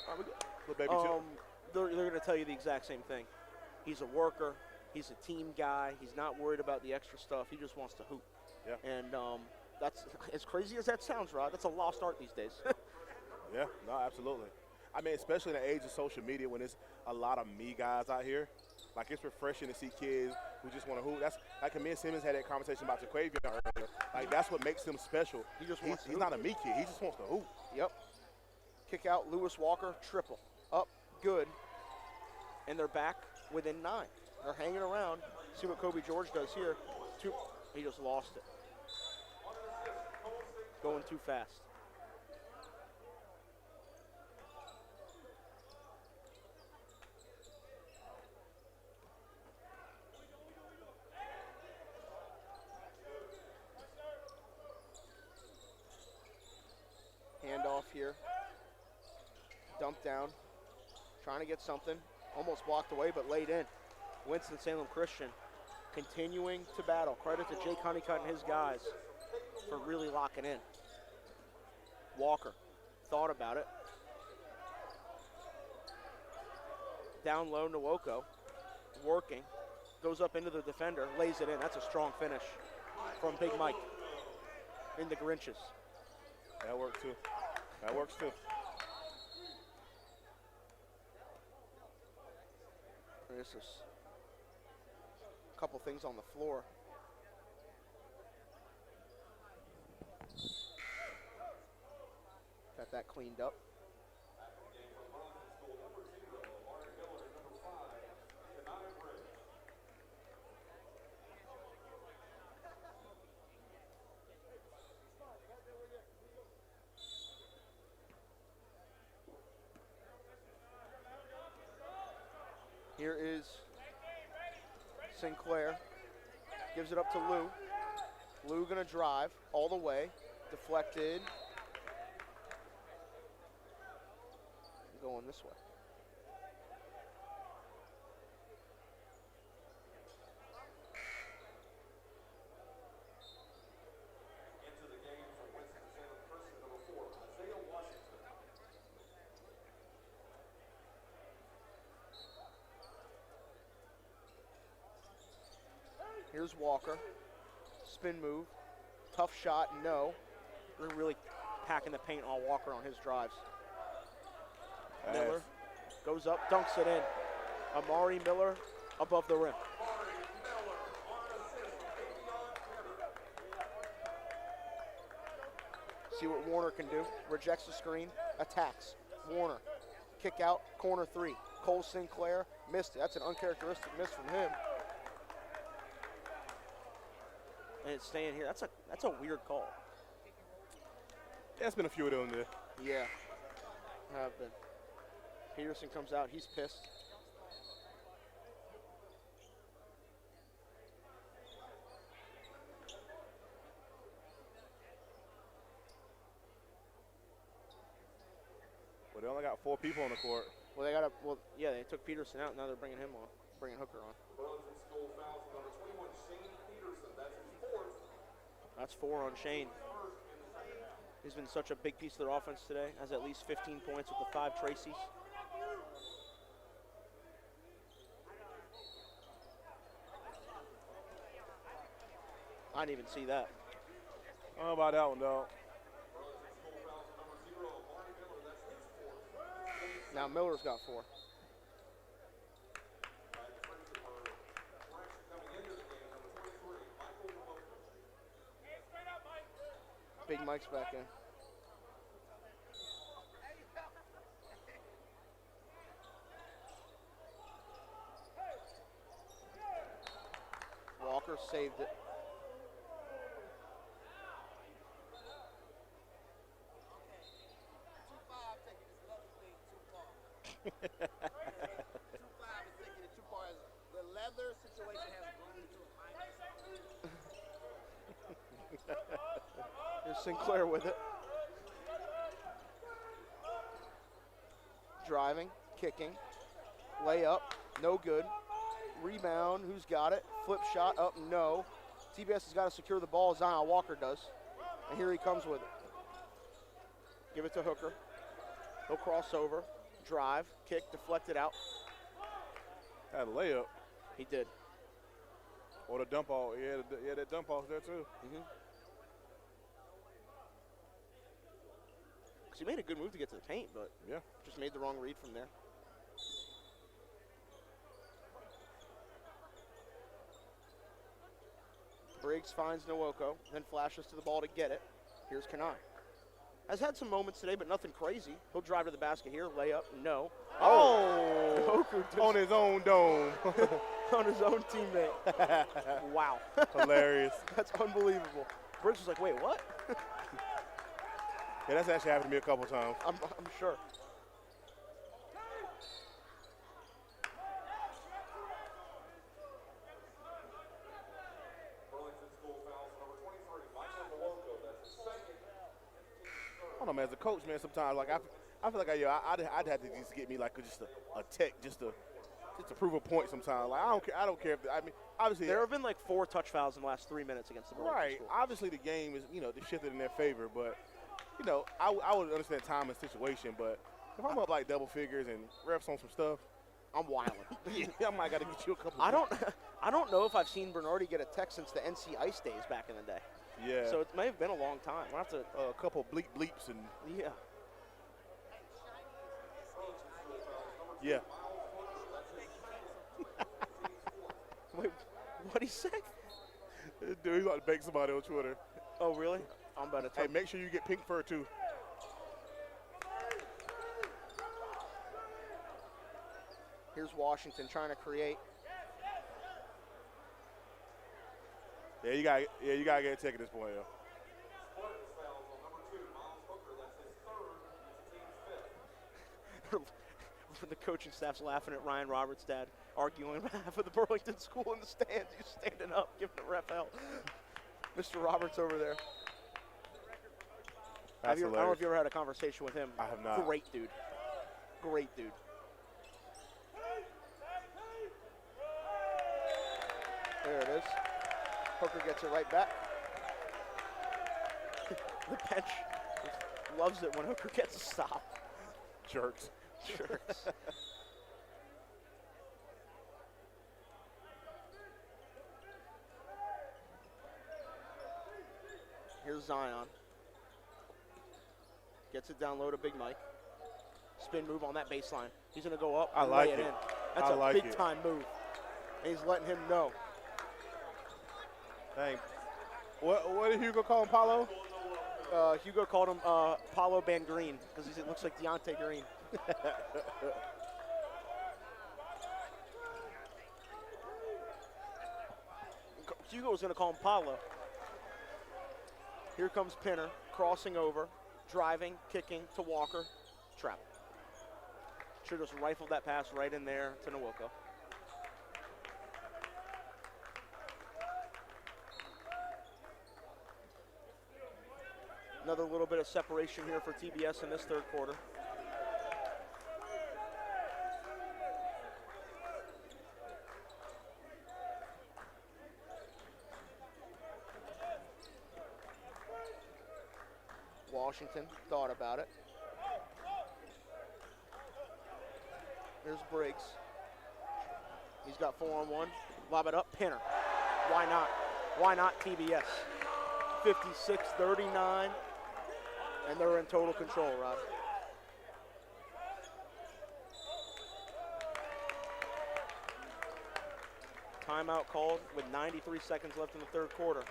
Are we good? Little baby tilt. They're going to tell you the exact same thing. He's a worker. He's a team guy. He's not worried about the extra stuff. He just wants to hoop. Yeah. And that's, as crazy as that sounds, Rod, that's a lost art these days. Yeah, no, absolutely. I mean, especially in the age of social media when there's a lot of me guys out here. Like, it's refreshing to see kids who just want to hoop. That's like me and Simmons had that conversation about Jaquavion earlier. Like, that's what makes him special. He's not a me kid. He just wants to hoop. Yep. Kick out, Lewis Walker, triple. Up, good. And they're back within 9. They're hanging around. See what Kobe George does here. He just lost it. Going too fast. Handoff here. Dump down. Trying to get something. Almost blocked away, but laid in. Winston-Salem Christian continuing to battle. Credit to Jake Honeycutt and his guys for really locking in. Walker thought about it. Down low, Nwoko working. Goes up into the defender, lays it in. That's a strong finish from Big Mike. in the Grinches. That works too. That works too. This is a couple things on the floor. Got that cleaned up. Here is Sinclair. Gives it up to Lou. Lou gonna drive all the way. Deflected. Going this way. Into the game for Winston-Salem person number 4, Isaiah Washington. Here's Walker. Spin move. Tough shot, no. They're really packing the paint on Walker on his drives. Miller goes up, dunks it in. Amari Miller above the rim. See what Warner can do. Rejects the screen, attacks. Warner, kick out, corner 3. Cole Sinclair missed it. That's an uncharacteristic miss from him. And it's staying here. That's a weird call. There's been a few of them there. Yeah, have been. Peterson comes out. He's pissed. But they only got 4 people on the court. Well, yeah, they took Peterson out. Now they're bringing him on, bringing Hooker on. Burlington School fouls number 21, Shane Peterson. That's his 4th. That's 4 on Shane. He's been such a big piece of their offense today. Has at least 15 points with the 5 Tracy's. I didn't even see that. I don't know about that one, though. Burlington School fouls number 0, Amari Miller. That's his 4th. Now Miller's got 4. Coming into the game, number 23, Michael Walker. Big Mike's back in. Walker saved it. The leather situation has grown to a minus. Here's Sinclair with it. Driving, kicking, layup, no good. Rebound, who's got it? Flip shot, up, no. TBS has got to secure the ball, Zion Walker does. And here he comes with it. Give it to Hooker. He'll cross over, drive, kick, deflected out. Had a layup. He did. Or the dump off. Yeah, that dump off there, too. Because he made a good move to get to the paint, but Yeah. just made the wrong read from there. Briggs finds Nwoko, then flashes to the ball to get it. Here's Kanai. Has had some moments today, but nothing crazy. He'll drive to the basket here, layup, no. Oh! Nwoko On his own dome. on his own teammate. Wow. Hilarious. That's unbelievable. Briggs was like, wait, what? Yeah, that's actually happened to me a couple times. I'm sure. Burlington School fouls number 23, Michael Walker. That's his 2nd. I don't know, man. As a coach, man, sometimes like I feel like I'd have to just get me like just a tech just to prove a point. Sometimes like I don't care if obviously There have been like 4 touch fouls in the last 3 minutes against the Burlington right. School. Obviously the game is they shifted in their favor, but I would understand time and situation. But if I'm up like double figures and refs on some stuff, I'm wilding. yeah, I might got to get you a couple. I don't know if I've seen Bernardi get a tech since the NC Ice days back in the day. Yeah. So it may have been a long time. We'll have to. A couple bleeps and Yeah. yeah. Wait, what'd he say? Dude, he like to bake somebody on Twitter. Oh, really? I'm about to tell Hey, make sure you get pink fur too. Here's Washington trying to create. Yeah, you gotta get a take at this point, yo. The coaching staff's laughing at Ryan Roberts' dad, arguing on behalf of the Burlington school in the stands. He's standing up, giving a ref hell. Mr. Roberts over there. I don't know if you ever had a conversation with him. I have not. Great dude. Great dude. There it is. Hooker gets it right back. The bench loves it when Hooker gets a stop. Jerks. Jerks. Here's Zion. Gets it down low to Big Mike. Spin move on that baseline. He's going to go up. I and like lay it. In. That's I a like it. big-time move. And he's letting him know. Dang. What did Hugo call him, Paulo? Hugo called him Paulo Ban Green because it looks like Deontay Green. Hugo was going to call him Paulo. Here comes Pinner, crossing over, driving, kicking to Walker. Trap. Should have just rifled that pass right in there to Nwoko. Another little bit of separation here for TBS in this third quarter. Washington thought about it. There's Briggs. He's got 4-on-1. Lob it up. Pinner. Why not? Why not TBS? 56-39. And they're in total control, Rod. Timeout called with 93 seconds left in the third quarter.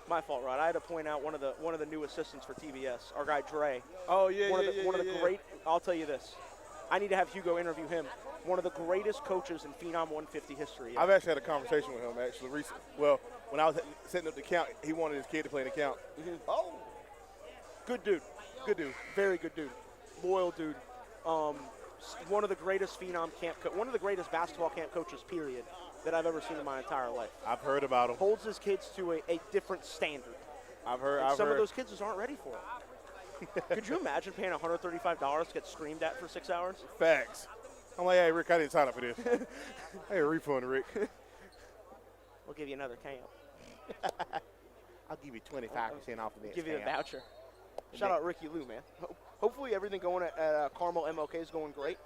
My fault, Rod. I had to point out one of the new assistants for TBS, our guy Dre. Oh yeah, One of the great. I'll tell you this. I need to have Hugo interview him. One of the greatest coaches in Phenom 150 history. I've actually had a conversation with him actually recently. Well, when I was setting up the count, he wanted his kid to play in the count. Mm-hmm. Oh, good dude. Good dude. Very good dude. Loyal dude. One of the greatest Phenom camp, one of the greatest basketball camp coaches, period, that I've ever seen in my entire life. I've heard about him. Holds his kids to a different standard. I've heard. Some of those kids just aren't ready for it. Could you imagine paying $135 to get screamed at for 6 hours? Facts. I'm like, hey, Rick, I didn't sign up for this. Hey, a refund, Rick. We'll give you another camp. I'll give you 25% off of this. Give you a voucher. Shout out Ricky Lou, man. Hopefully everything going at Carmel MLK is going great.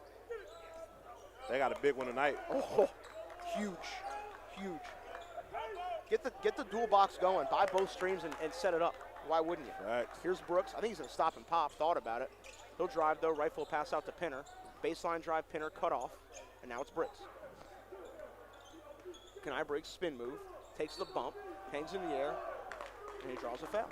They got a big one tonight. Oh, huge, huge. Get the dual box going. Buy both streams and set it up. Why wouldn't you? Facts. Here's Brooks. I think he's going to stop and pop. Thought about it. He'll drive, though. Rifle pass out to Pinner. Baseline drive, Pinner, cut off. And now it's Briggs. Kenai Briggs, spin move. Takes the bump. Hangs in the air. And he draws a foul.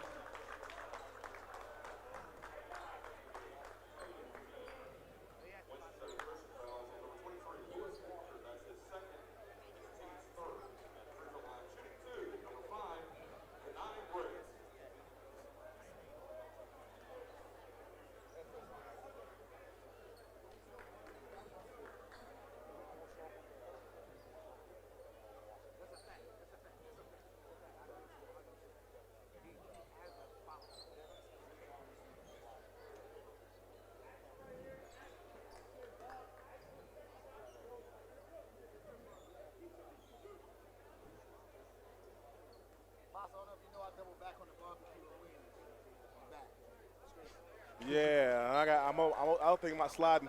Yeah, I don't think about sliding.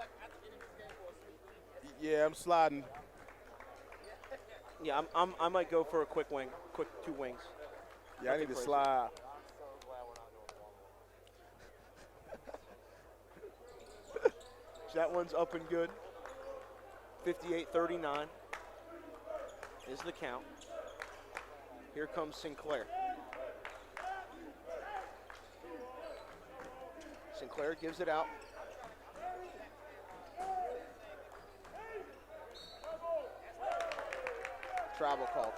Yeah, I'm sliding. Yeah, I might go for a quick 2 wings. Yeah, I need to slide. So that one's up and good. 58-39 is the count. Here comes Sinclair. Sinclair gives it out. Travel call.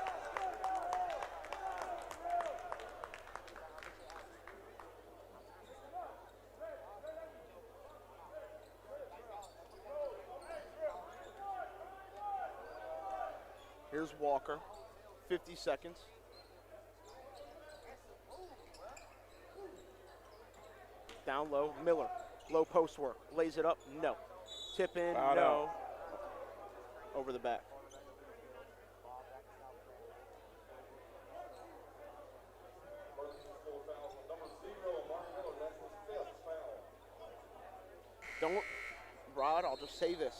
Here's Walker, 50 seconds. Down low, Miller, low post work, lays it up, no. Tip in, Foul no. out. Over the back. Don't, Rod, I'll just say this.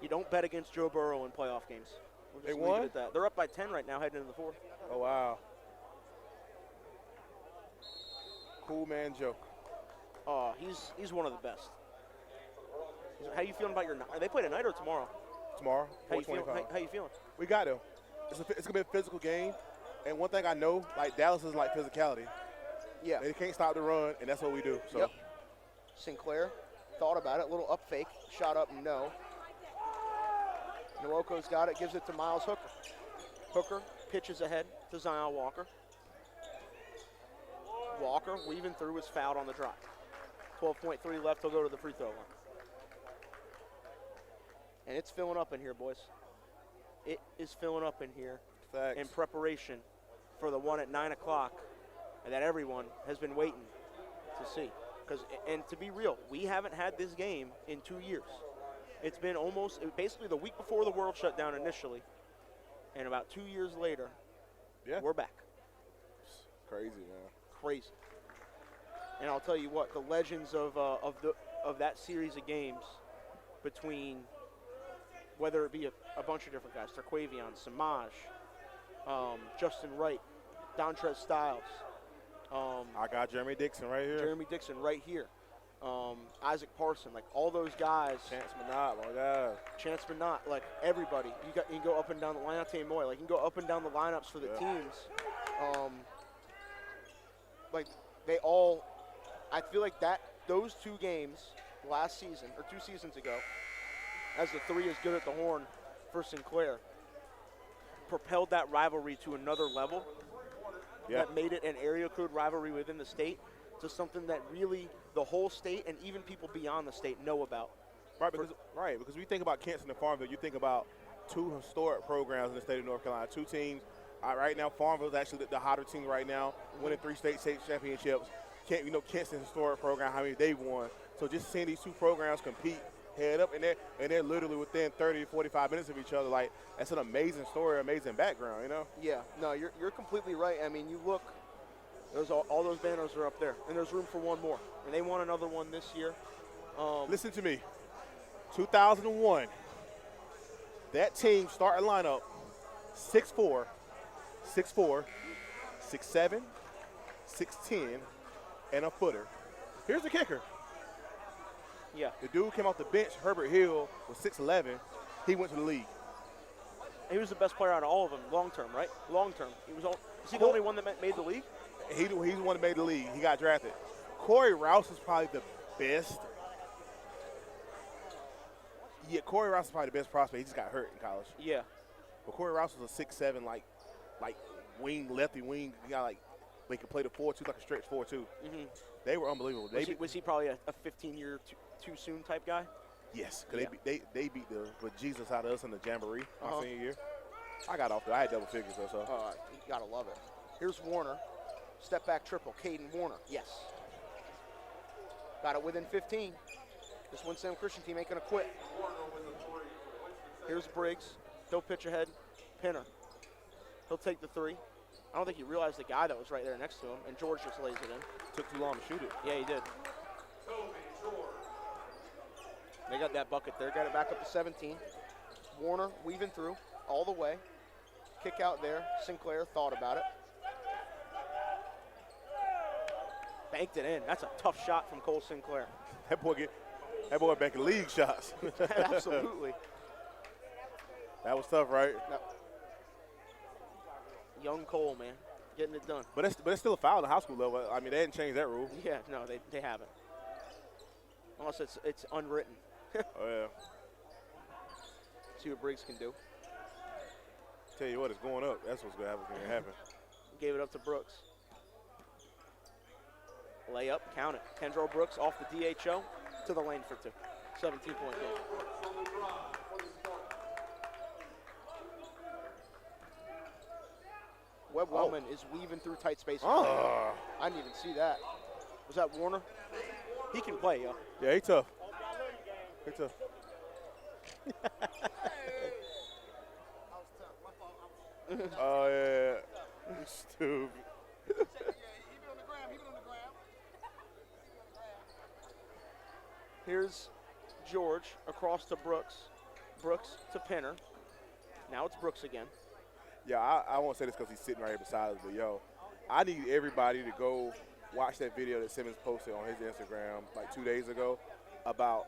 You don't bet against Joe Burrow in playoff games. We'll just They leave won? it at that. They're up by 10 right now, heading into the 4th. Oh, wow. Cool man Joe. Oh, he's one of the best. How you feeling about your night? Are they playing tonight or tomorrow? Tomorrow, How you, feel, 425. how you feeling? We got them. It's going to be a physical game. And one thing I know, like Dallas is like physicality. Yeah. They can't stop the run, and that's what we do. So Yep. Sinclair thought about it. Little up fake. Shot up, no. Nwoko's got it. Gives it to Miles Hooker. Hooker pitches ahead to Zion Walker. Walker weaving through is fouled on the drive. 12.3 left. He'll go to the free throw line. And it's filling up in here, boys. It is filling up in here facts. in preparation for the one at 9 o'clock that everyone has been waiting to see. And to be real, we haven't had this game in 2 years. It's been basically the week before the world shut down initially, and about 2 years later, Yeah. we're back. Crazy, man. Crazy. And I'll tell you what, the legends of that series of games between whether it be a bunch of different guys, Terquavion, Samaj, Justin Wright, Dontrez Styles. I got Jeremy Dixon right here. Jeremy Dixon right here. Isaac Parson, like all those guys. Chance Minot, my God. Chance Minot, like everybody. You can go up and down the lineup. Tay Moy, like you can go up and down the lineups for the teams. Like they all, I feel like those 2 games last season or 2 seasons ago, as the 3 is good at the horn for Sinclair, propelled that rivalry to another level. Yeah. That made it an area code rivalry within the state to something that really the whole state and even people beyond the state know about. Right, because when you think about Kinston and Farmville, you think about 2 historic programs in the state of North Carolina, 2 teams. Right now, Farmville is actually the hotter team right now, winning 3 state championships. Kinston historic program, how many they've won. So just seeing these 2 programs compete head up, and they're literally within 30 to 45 minutes of each other. Like, that's an amazing story, amazing background, you know? Yeah, no, you're completely right. I mean, you look, there's all those banners are up there, and there's room for one more. And they want another one this year. Listen to me. 2001, that team starting lineup, 6'4", 6'4", 6'7", 6'10", and a footer. Here's the kicker. Yeah. The dude came off the bench, Herbert Hill, was 6'11". He went to the league. He was the best player out of all of them, long term, right? Long term. Was he the only one that made the league? He's the one that made the league. He got drafted. Corey Rouse is probably the best. Yeah, Corey Rouse is probably the best prospect. He just got hurt in college. Yeah. But Corey Rouse was a 6'7", like wing, lefty wing. He got he could play the 4-2, like a stretch 4-2. Mm-hmm. They were unbelievable. Was he probably a 15-year too soon type guy? Yes, because they beat the Jesus out of us in the Jamboree my Uh-huh. senior year. I got off there. I had double figures though. So. Oh, you gotta love it. Here's Warner. Step back triple. Caden Warner. Yes. Got it within 15. This Winston-Salem Christian team ain't gonna quit. Here's Briggs. He'll pitch ahead. Pinner. He'll take the 3. I don't think he realized the guy that was right there next to him, and George just lays it in. Took too long to shoot it. Yeah, he did. They got that bucket there. Got it back up to 17. Warner weaving through all the way. Kick out there. Sinclair thought about it. Banked it in. That's a tough shot from Cole Sinclair. That boy banking league shots. Absolutely. That was tough, right? Young Cole, man, getting it done. But it's still a foul at the high school level. I mean, they didn't change that rule. Yeah, no, they haven't. Unless it's unwritten. Oh, yeah. See what Briggs can do. Tell you what, it's going up. That's what's going to happen. Gave it up to Brooks. Layup, count it. Kendrell Brooks off the DHO to the lane for 2. 17-point game. Webb Wellman is weaving through tight space. I didn't even see that. Was that Warner? He can play, yo. Yeah, he tough. He tough. Oh, yeah. Stupid. Here's George across to Brooks. Brooks to Penner. Now it's Brooks again. Yeah, I won't say this because he's sitting right here beside us, but, yo, I need everybody to go watch that video that Simmons posted on his Instagram like 2 days ago about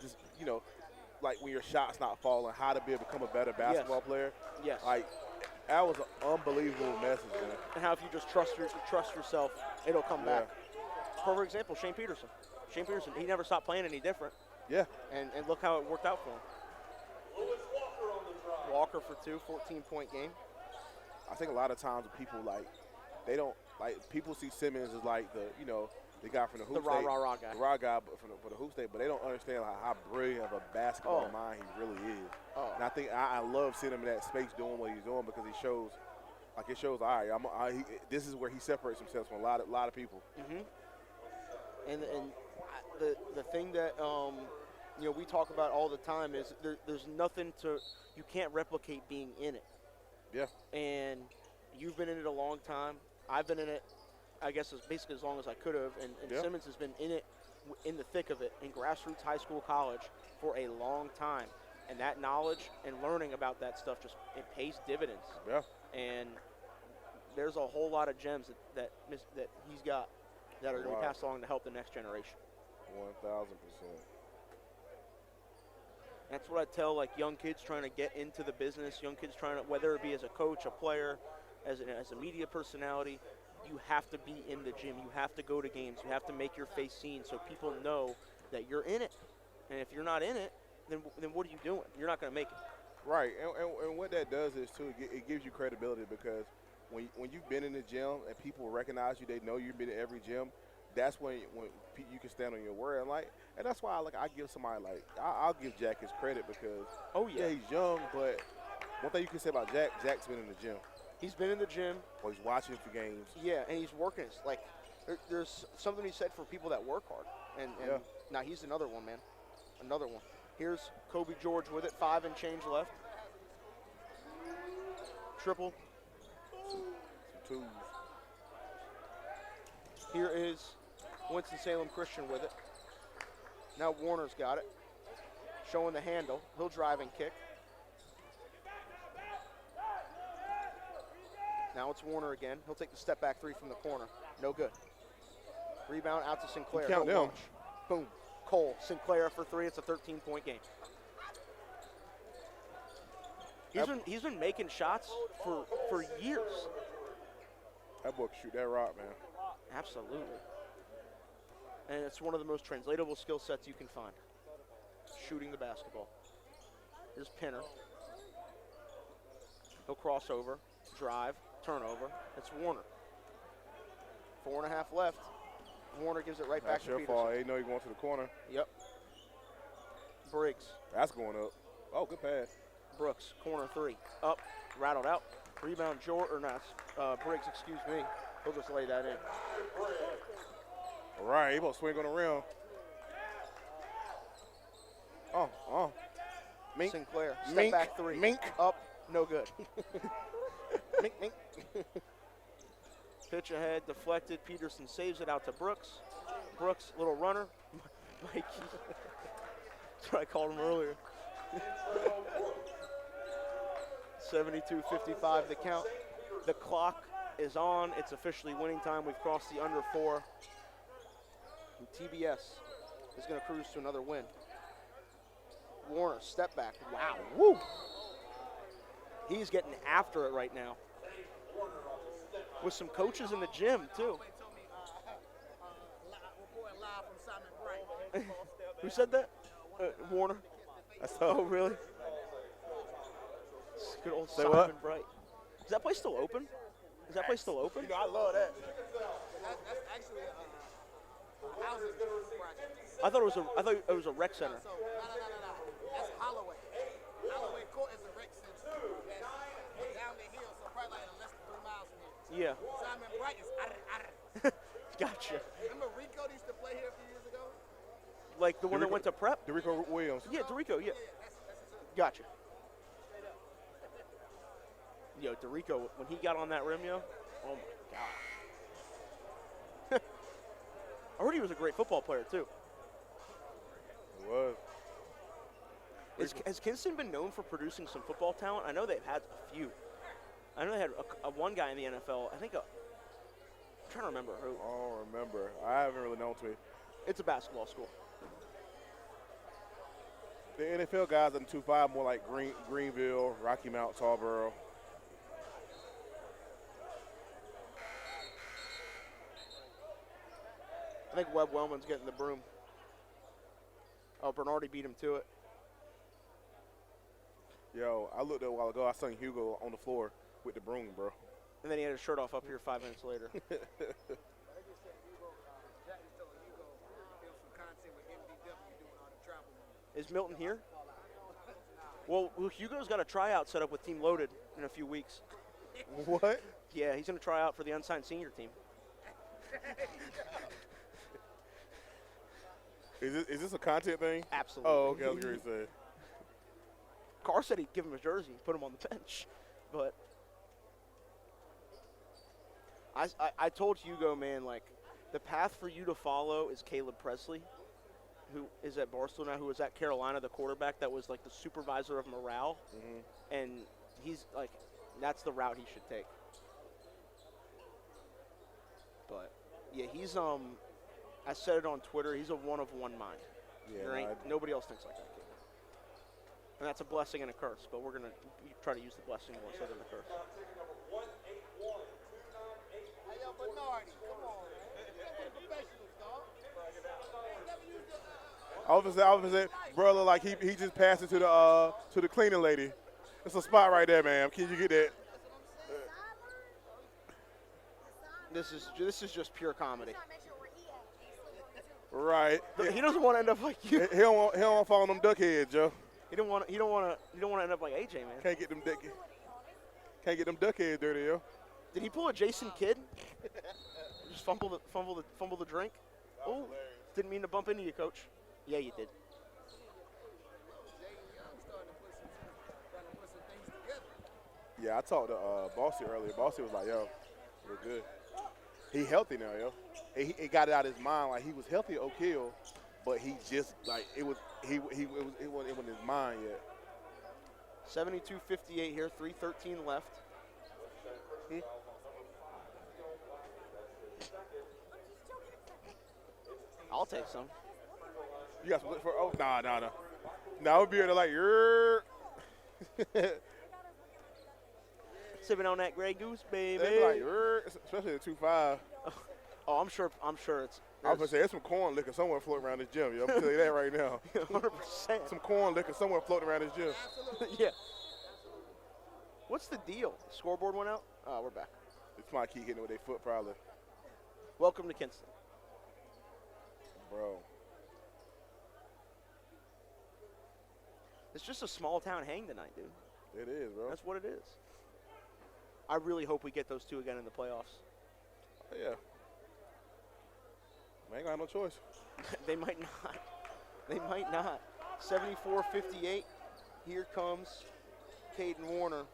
just, you know, like when your shot's not falling, how to be able to become a better basketball player. Yes. Like, that was an unbelievable message, man. And how if you just trust yourself, it'll come back. Perfect example, Shane Peterson. Shane Peterson, he never stopped playing any different. Yeah. And look how it worked out for him. Walker for 2, 14-point game. I think a lot of times people, like, they don't, like, people see Simmons as, like, the, you know, the guy from the hoop The state. rah guy. The rah guy for the hoop state, but they don't understand how brilliant of a basketball mind he really is. And I think I love seeing him in that space doing what he's doing because he shows, like, it shows, all right, this is where he separates himself from a lot of people. Mm-hmm. And the thing that, you know, we talk about all the time is there's nothing you can't replicate being in it. Yeah. And you've been in it a long time. I've been in it, I guess, basically as long as I could have. And Yeah. Simmons has been in it, in the thick of it, in grassroots high school, college for a long time. And that knowledge and learning about that stuff it pays dividends. Yeah. And there's a whole lot of gems that he's got that are going to be passed along to help the next generation. 1,000%. That's what I tell like young kids trying to get into the business, young kids trying to, whether it be as a coach, a player, as a media personality, you have to be in the gym. You have to go to games. You have to make your face seen so people know that you're in it. And if you're not in it, then what are you doing? You're not going to make it. Right, and what that does is, too, it gives you credibility because when you've been in the gym and people recognize you, they know you've been in every gym, that's when you can stand on your word. And that's why I give somebody I'll give Jack his credit because he's young, but one thing you can say about Jack's been in the gym. He's been in the gym. Or he's watching for games. Yeah, and he's working. It's like there's something he said for people that work hard. And now he's another one, man. Another one. Here's Kobe George with it, 5 and change left. Triple. Some twos. Here is Winston-Salem Christian with it. Now Warner's got it. Showing the handle. He'll drive and kick. Now it's Warner again. He'll take the step back 3 from the corner. No good. Rebound out to Sinclair. Count He'll down. launch. Boom. Cole. Sinclair for 3. It's a 13-point game. He's been making shots for years. That boy can shoot that rock, man. Absolutely. And it's one of the most translatable skill sets you can find. Shooting the basketball. Here's Penner. He'll cross over, drive, turnover. It's Warner. 4.5 left. Warner gives it right back That's to your Peterson. fault. They know you're going to the corner. Yep. Briggs. That's going up. Oh, good pass. Brooks, corner 3. Up, rattled out. Rebound, Briggs, excuse me. He'll just lay that in. All right, he about to swing on the rim. Mink. Sinclair, step Mink. back 3. Mink. Up, no good. Mink, mink. Pitch ahead, deflected. Peterson saves it out to Brooks. Brooks, little runner. Mikey. That's what I called him earlier. 72-55 the count. The clock is on. It's officially winning time. We've crossed the under 4. And TBS is going to cruise to another win. Warner, step back. Wow. Woo! He's getting after it right now. With some coaches in the gym, too. Who said that? Warner. Oh, really? Good old Say Simon what? Bright. Is that place still open? Is that place still open? You know, I love that. That's actually a housing project. I thought it was a rec center. So, no. That's Holloway. Holloway Court is a rec center. That's down the hill, so probably like less than 3 miles from here. Yeah. Simon Bright is Gotcha. Remember Rico used to play here a few years ago? Like the one that went to prep? Derico Williams. Yeah, Dorico, yeah. That's his hood. Gotcha. Yo, Dorico, when he got on that rim, yo, oh my God. I heard he was a great football player, too. It was. Has Kinston been known for producing some football talent? I know they've had a few. I know they had one guy in the NFL. I'm trying to remember who. I don't remember. I haven't really known to me. It's a basketball school. The NFL guys in 2-5 more like Greenville, Rocky Mount, Tarboro. I think Webb Wellman's getting the broom. Oh, Bernardi beat him to it. Yo, I looked at it a while ago. I seen Hugo on the floor with the broom, bro. And then he had his shirt off up here 5 minutes later. I just said Hugo, Jack was telling Hugo there was some content with MDW doing all the travel. Is Milton here? Well, Hugo's got a tryout set up with Team Loaded in a few weeks. What? Yeah, he's going to try out for the unsigned senior team. Is this a content thing? Absolutely. Oh, okay. I was going to say. Carr said he'd give him a jersey, put him on the bench. But I told Hugo, man, like, the path for you to follow is Caleb Presley, who is at Barstool now, who was at Carolina, the quarterback that was, like, the supervisor of morale. Mm-hmm. And he's, like, that's the route he should take. But, yeah, he's, I said it on Twitter, he's a one-of-one mind. Yeah, Nobody else thinks like that kid. And that's a blessing and a curse, but we're going to try to use the blessing more so than the curse. Hey, yo, Bernardi, come on, man. You're professionals, dog. I was gonna say, brother, like he just passed it to the cleaning lady. It's a spot right there, man. Can you get that? This is just pure comedy. Right. He doesn't want to end up like you. He don't want to fall on them duck heads, Joe. He don't want to end up like AJ, man. Can't get them duck heads dirty, yo. Did he pull a Jason Kidd? Just fumble the drink? Oh, didn't mean to bump into you, coach. Yeah, you did. Yeah, I talked to Bossy earlier. Bossy was like, yo, we're good. He healthy now, yo. He got it out of his mind. Like, he was healthy at Oak Hill, but he just, like, it wasn't his mind yet. 72-58 here, 3:13 left. I'll take some. You got some for? Oh, nah. Nah, I would be able to like, Sipping on that Grey Goose, baby. they be like, especially the 2-5. Oh, I'm sure it's. I was gonna say there's some corn liquor somewhere floating around this gym. Yo, I'm gonna tell you that right now. 100%. Some corn liquor somewhere floating around this gym. Yeah. What's the deal? The scoreboard went out? Oh, we're back. They might keep hitting it with their foot, probably. Welcome to Kinston. Bro. It's just a small town hang tonight, dude. It is, bro. That's what it is. I really hope we get those two again in the playoffs. Yeah. Man, ain't gonna have no choice. They might not. They might not. 74-58. Here comes Caden Warner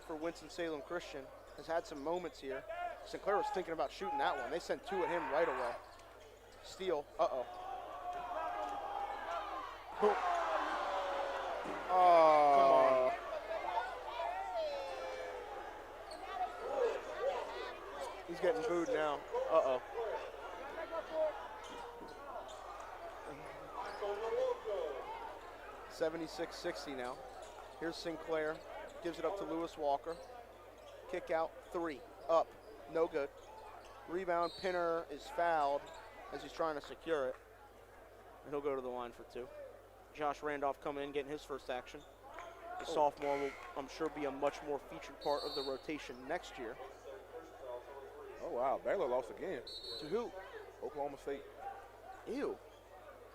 for Winston-Salem Christian. Has had some moments here. Sinclair was thinking about shooting that one. They sent two at him right away. Steal. Uh-oh. Oh. He's getting booed now. Uh-oh. $76-60 now. Here's Sinclair. Gives it up to Lewis Walker. Kick out, 3. Up. No good. Rebound. Pinner is fouled as he's trying to secure it. And he'll go to the line for 2. Josh Randolph coming in, getting his first action. The sophomore will, I'm sure, be a much more featured part of the rotation next year. Oh, wow. Baylor lost again. To who? Oklahoma State. Ew.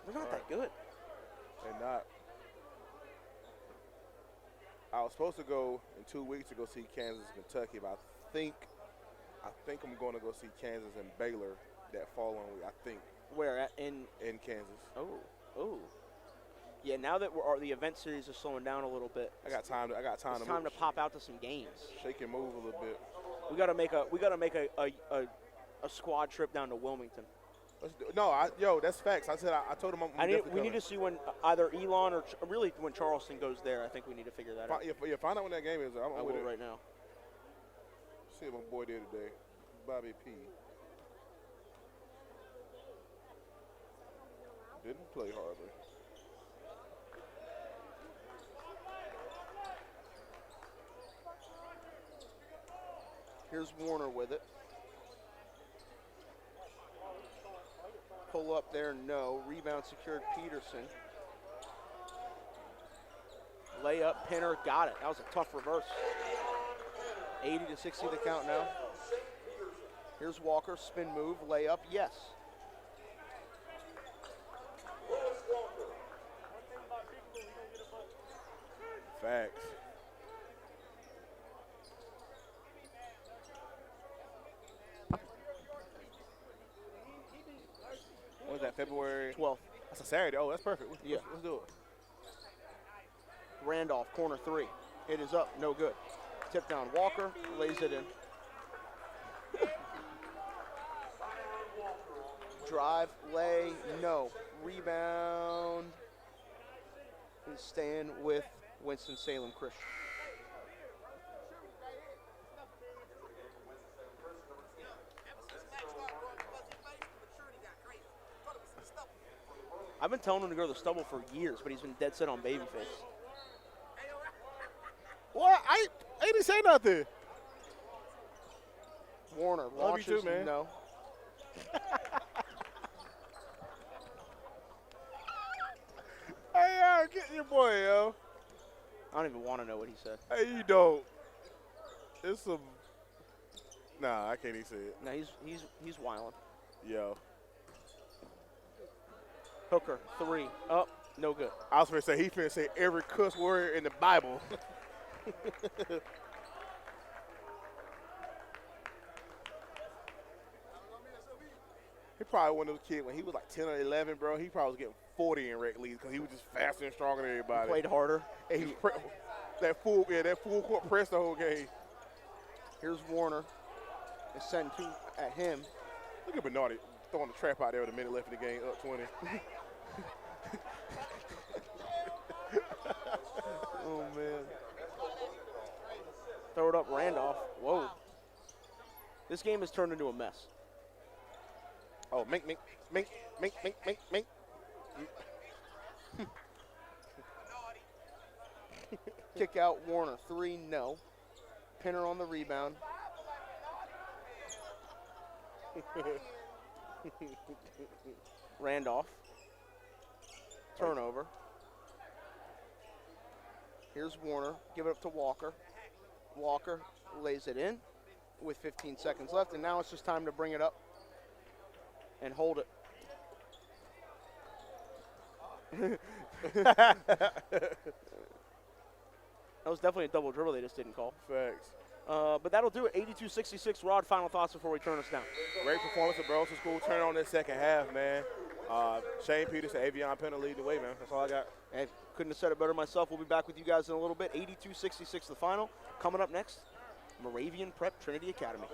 They're not that good. They're not. I was supposed to go in 2 weeks to go see Kansas and Kentucky, but I think I'm going to go see Kansas and Baylor that following week. I think. Where at in Kansas? Oh. Yeah. Now that the event series is slowing down a little bit, I got time. It's time to pop out to some games. Shake and move a little bit. We got to make a squad trip down to Wilmington. Let's do, no, that's facts. I told him we need to see when either Elon or really when Charleston goes there. I think we need to figure that out. Yeah, find out when that game is. I will right now. See what my boy did today, Bobby P. Didn't play hardly. Here's Warner with it. Pull up there, no. Rebound secured, Peterson. Layup, Pinner, got it. That was a tough reverse. 80-60 the count now. Here's Walker, spin move, layup, yes. Facts. What was that, February 12th. That's a Saturday. Oh, that's perfect. Let's do it. Randolph, corner 3. It is up, no good. Tip down, Walker, lays it in. Drive, lay, no. Rebound is staying with Winston-Salem Christian. I've been telling him to grow the stubble for years, but he's been dead set on babyface. What? I didn't say nothing. Warner Love you launches, too, man. no. Hey, get your boy, yo. I don't even want to know what he said. Hey, you don't. It's some. Nah, I can't even say it. No, he's wilding. Yo. Hooker, 3, up, no good. I was finna say, he finna say every cuss word in the Bible. He probably one of those kids when he was like 10 or 11, bro. He probably was getting 40 in rec leagues because he was just faster and stronger than everybody. Played harder. And he that full court press the whole game. Here's Warner. It's sending 2 at him. Look at Bernardi throwing the trap out there with a minute left in the game, up 20. Oh, man. Throw it up, Randolph. Whoa. This game has turned into a mess. Oh, mink. Kick out, Warner, 3, no. Pinner on the rebound. Randolph. Turnover. Here's Warner. Give it up to Walker. Walker lays it in with 15 seconds left, and now it's just time to bring it up and hold it. That was definitely a double dribble they just didn't call. Facts. But that'll do it. 82-66. Rod, final thoughts before we turn us down. Great performance of Burlington School. Turn on that second half, man. Shane Peterson, Avion Penner lead the way, man. That's all I got. And couldn't have said it better myself. We'll be back with you guys in a little bit. 82-66 the final. Coming up next, Moravian Prep Trinity Academy.